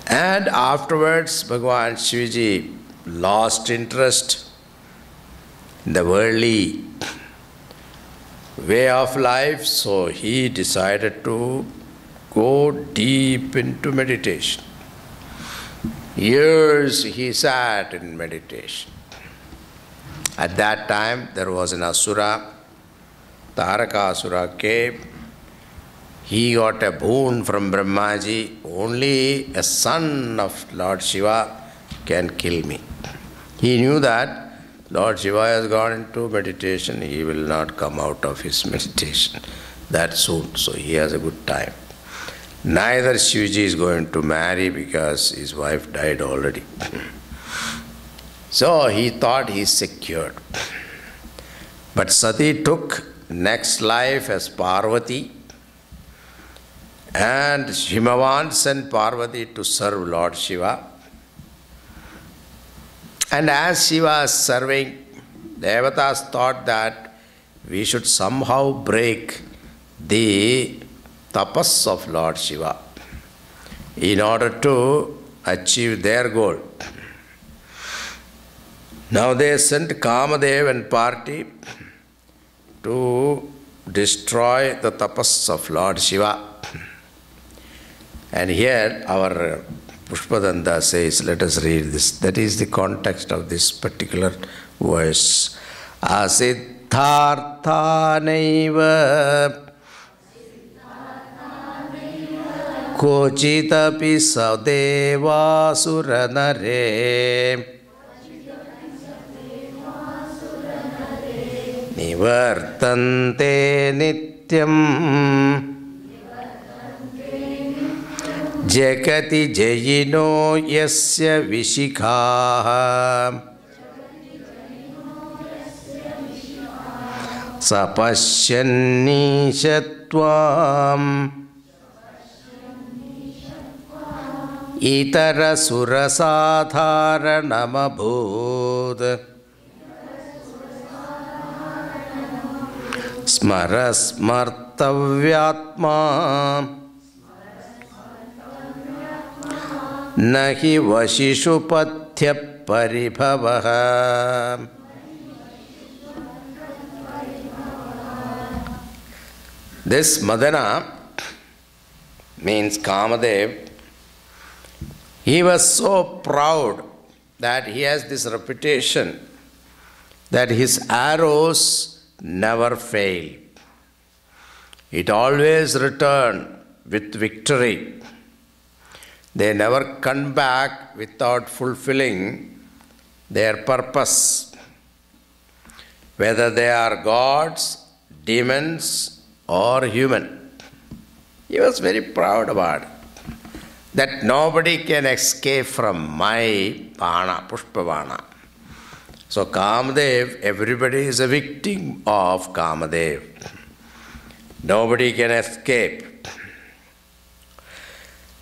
And afterwards, Bhagavan Shivaji lost interest in the worldly way of life, so he decided to go deep into meditation. Years he sat in meditation. At that time, there was an Asura, Tarakasura came. He got a boon from Brahmaji. Only a son of Lord Shiva can kill me. He knew that Lord Shiva has gone into meditation. He will not come out of his meditation that soon. So he has a good time. Neither Shivaji is going to marry because his wife died already. So he thought he is secured. But Sati took next life as Parvati, and Himavan sent Parvati to serve Lord Shiva. And as she was serving Devatas thought that we should somehow break the tapas of Lord Shiva in order to achieve their goal. Now they sent Kamadev and party to destroy the tapas of Lord Shiva. And here our Pushpadanta says, let us read this. That is the context of this particular verse. Asiddharthanaiva kochitapi sadevasuranare nivartante nityam Jagati jayino yasya vishikhaha sapashyannishatvam itara surasadharanamabhut smarasmartavyatma Nahi vashishupathya paribhavaha. This Madana means Kamadev. He was so proud that he has this reputation that his arrows never fail. It always returned with victory. They never come back without fulfilling their purpose. Whether they are gods, demons, or human. He was very proud about it. That nobody can escape from my Bana, Pushpavana. So Kamadev, everybody is a victim of Kamadev. Nobody can escape.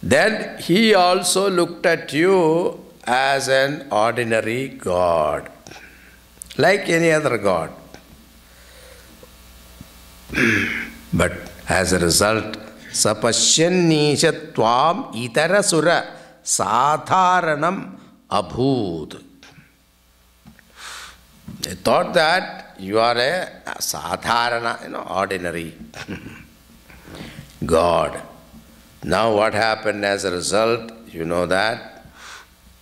Then he also looked at you as an ordinary god, like any other god. But as a result, sapashyannisha tvam itarasura sadharanam abhut. They thought that you are a sadharana, ordinary god. Now what happened as a result, you know that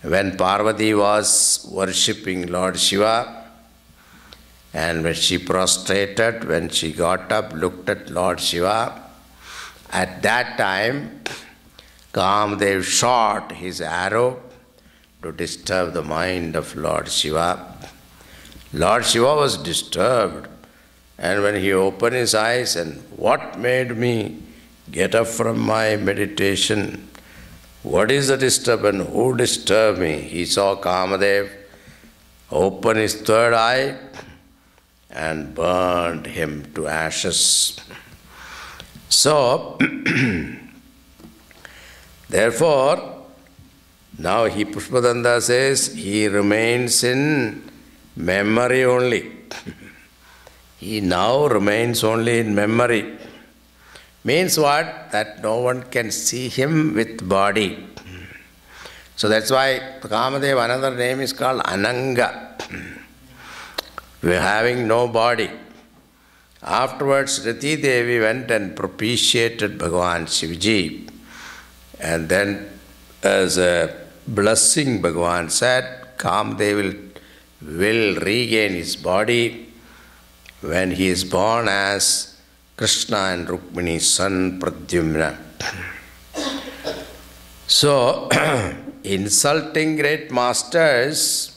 when Parvati was worshipping Lord Shiva and when she prostrated, when she got up, looked at Lord Shiva, at that time Kamadev shot his arrow to disturb the mind of Lord Shiva. Lord Shiva was disturbed, and when he opened his eyes, and what made me get up from my meditation? What is the disturbance? Who disturbed me? He saw Kamadev open his third eye and burned him to ashes. So, therefore, now Pushpadanta says he remains in memory only. He now remains only in memory. Means what? That no one can see him with body. So that's why Kamadev, another name is called Ananga. We are having no body. Afterwards, Rati Devi went and propitiated Bhagavan Shivji. And then as a blessing, Bhagavan said, Kamadev will regain his body when he is born as Krishna and Rukmini's son Pradyumna. So, insulting great masters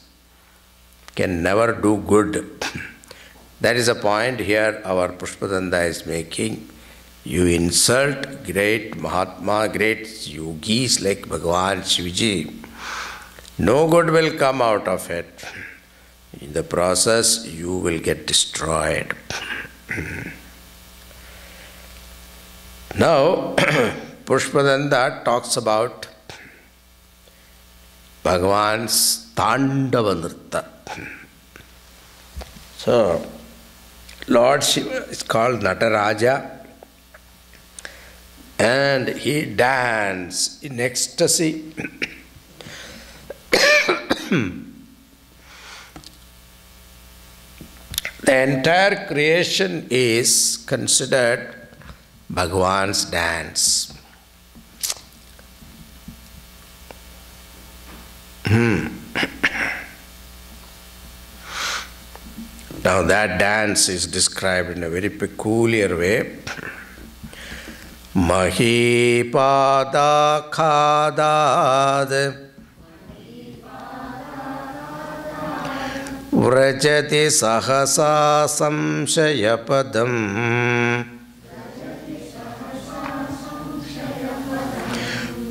can never do good. That is a point here our Pushpadanta is making. You insult great Mahatma, great yogis like Bhagavan Shivji, no good will come out of it. In the process, you will get destroyed. Now, Pushpadanta talks about Bhagavan's Tandava Nritta. So, Lord Shiva is called Nataraja, and he danced in ecstasy. The entire creation is considered Bhagavan's dance. Now that dance is described in a very peculiar way. Mahipada khadad vrajati sahasa samshayapadam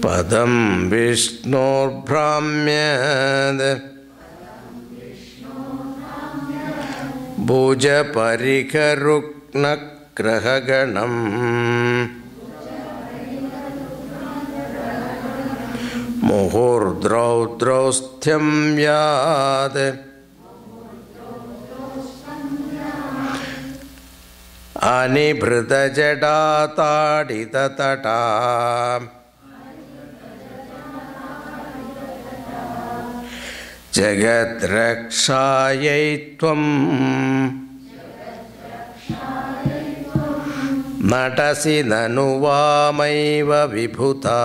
padam vishnur brahmyad bhuja parikarukna grahaganam muhurdraudrausthyam yad anibhrita jadatadita tata jagat rakshayatvam natasi nanuvamaiva vibhuta.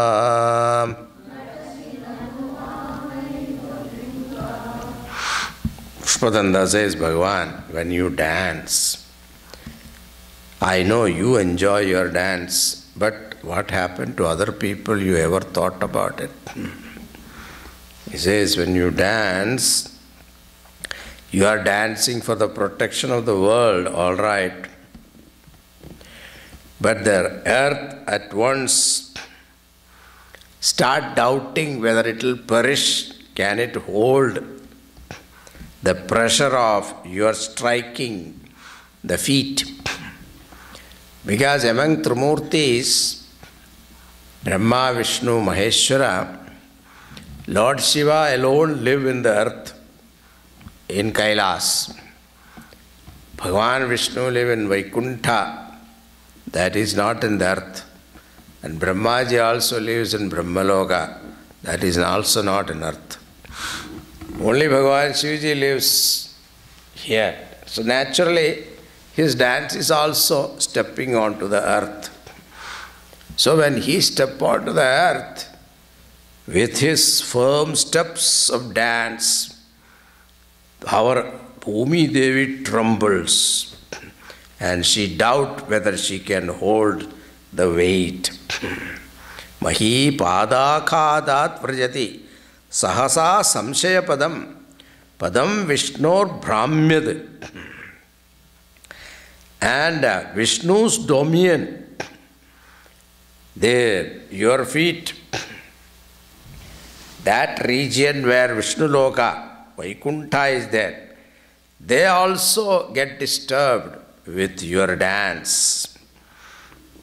Pushpadanda says, Bhagavan, when you dance, I know you enjoy your dance, but what happened to other people? You ever thought about it? He says, when you dance, you are dancing for the protection of the world, all right. But the earth at once start doubting whether it will perish. Can it hold the pressure of your striking the feet? Because among Trimurtis, Brahma, Vishnu, Maheshwara, Lord Shiva alone live in the earth, in Kailas. Bhagavan Vishnu live in Vaikuntha, that is not in the earth. And Brahmaji also lives in Brahmaloka, that is also not in earth. Only Bhagavan Shivaji lives here. So naturally, his dance is also stepping onto the earth. So when he steps onto the earth, with his firm steps of dance, our Bhumi Devi trembles and she doubts whether she can hold the weight. Mahi pada khadat vrajati sahasa samshaya padam padam vishnur brahmyad. And Vishnu's dominion, there, your feet, that region where Vishnu Loka, Vaikuntha is there, they also get disturbed with your dance.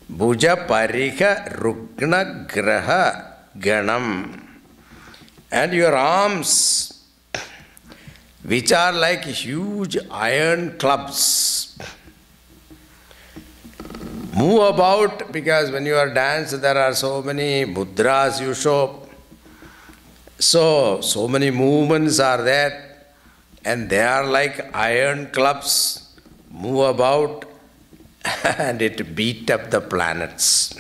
Bhuja parika rugna graha ganam. And your arms, which are like huge iron clubs, move about, because when you are dancing there are so many mudras you show. So many movements are there, and they are like iron clubs, move about, and it beat up the planets.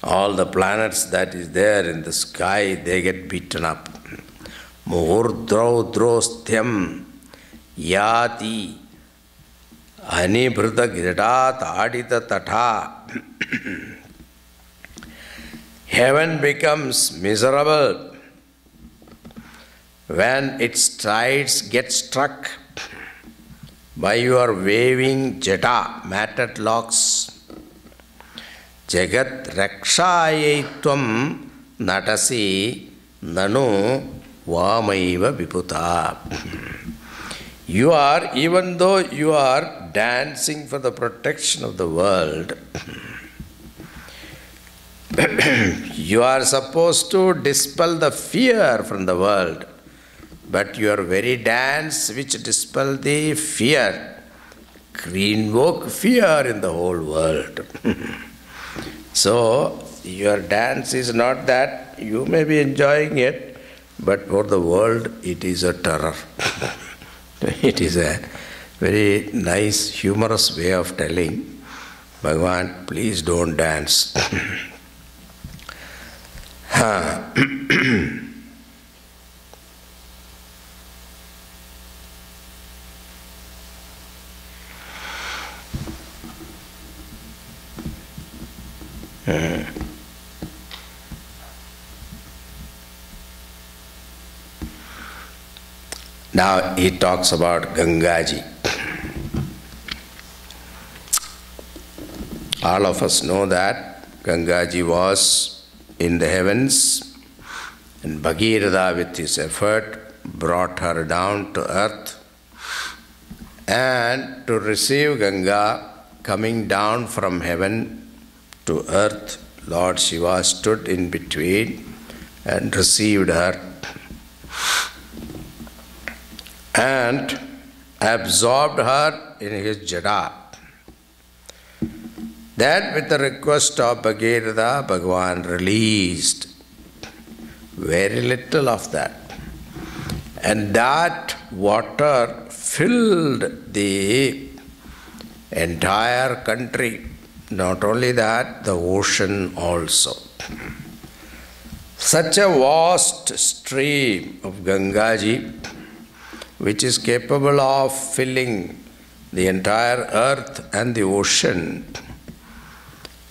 All the planets that is there in the sky, they get beaten up. Muhurdraudrausthyam yati anibhrita girat adita tatha. Heaven becomes miserable when its strides get struck by your waving jata, matted locks. Jagat rakshayatvam natasi nanu vamaiva vibhuta. You are, even though you are dancing for the protection of the world, you are supposed to dispel the fear from the world. but your very dance which dispel the fear, invoke fear in the whole world. So, your dance is not that you may be enjoying it, but for the world it is a terror. It is a very nice, humorous way of telling, Bhagavan, please don't dance. Now he talks about Gangaji. All of us know that Gangaji was in the heavens, and Bhagirath with his effort brought her down to earth. And to receive Ganga coming down from heaven to earth, Lord Shiva stood in between and received her and absorbed her in his jada. Then with the request of Bhagirath, Bhagavan released very little of that. And that water filled the entire country. Not only that, the ocean also. Such a vast stream of Gangaji, which is capable of filling the entire earth and the ocean,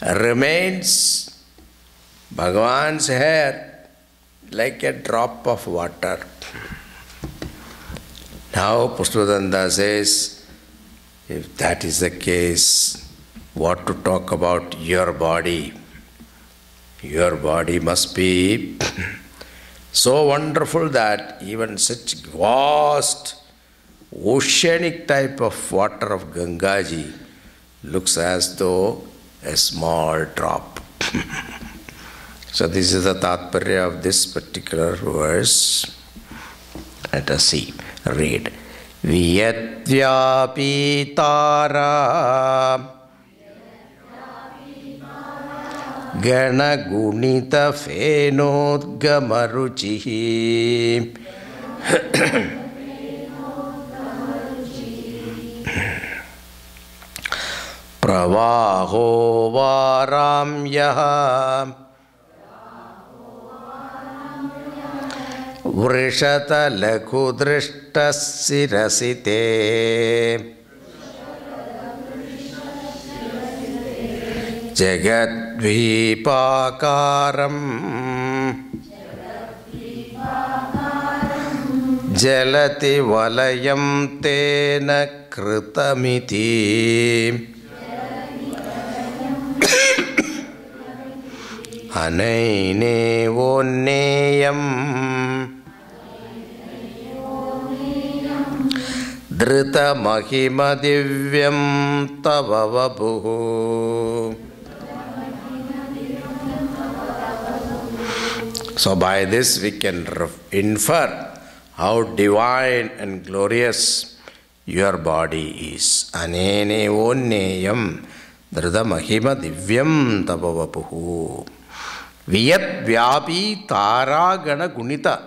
remains Bhagavan's hair like a drop of water. Now Pushpadanda says, if that is the case, what to talk about your body? Your body must be so wonderful that even such vast oceanic type of water of Gangaji looks as though a small drop. So this is the tatparya of this particular verse. Let us see, read. Viyatvyapi tara Gana gunita fenodgama ruchihi Pravaho varamyaha Vrishata lakhudrishta sirasite Jagadvipakaram Jalati valayam tena kritamiti Anaine vonneyam Drita mahima divyam tava vabuhu. So by this we can infer how divine and glorious your body is. Anene onneyam drita mahima divyam tava vabuhu. Viyat vyapi tara gana gunita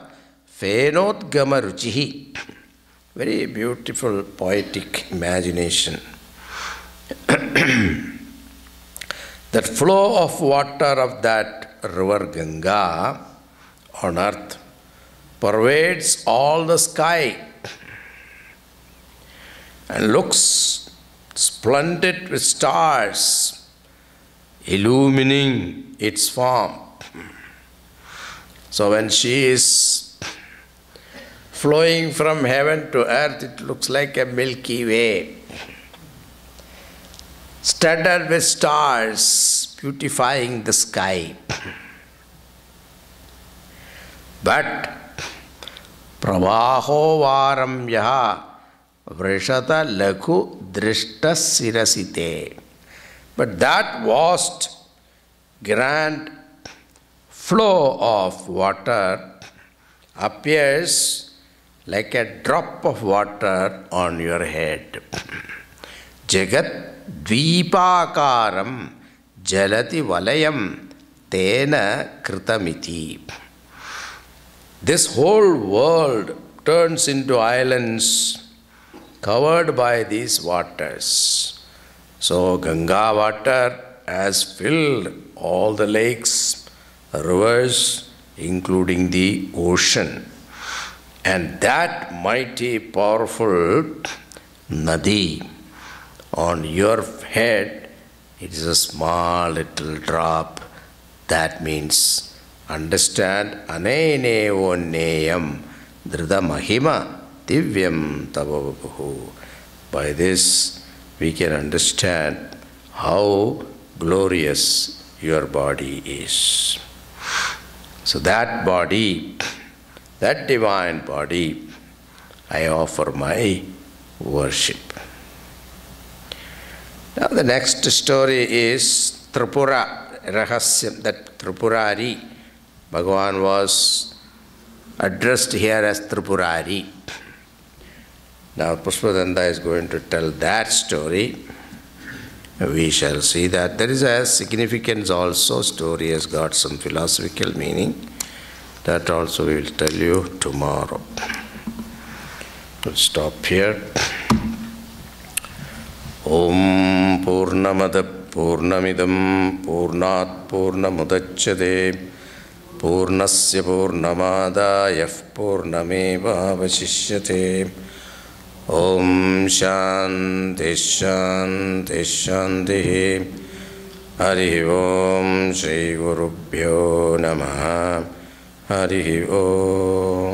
fenodgama ruchihi. Very beautiful poetic imagination. That flow of water of that river Ganga on earth pervades all the sky and looks splendid with stars illumining its form. So when she is flowing from heaven to earth, it looks like a Milky Way, studded with stars, beautifying the sky. But pravaho varamyaha vrishata lakhu drishta sirasite. But that vast, grand flow of water appears like a drop of water on your head. Jagat dvipakaram jalati valayam tena kritamiti. This whole world turns into islands covered by these waters. So Ganga water has filled all the lakes, rivers, including the ocean. And that mighty, powerful Nadi on your head, it is a small little drop. That means, understand, anene onneyam drida mahima divyam tavabahu. By this, we can understand how glorious your body is. So that body, that divine body, I offer my worship. Now the next story is Tripura Rahasyam, that Tripurari. Bhagavan was addressed here as Tripurari. Now Pushpadanda is going to tell that story. We shall see that there is a significance also. Story has got some philosophical meaning. That also we will tell you tomorrow. We'll stop here. Om Purnamada Purnamidam Purnat Purnamudachyate Purnasya Purnamadaya Purnameva Vasishyate. Om Shanti Shanti Shanti. Hari Om Shri Gurubhyo Namaha. Hari Om.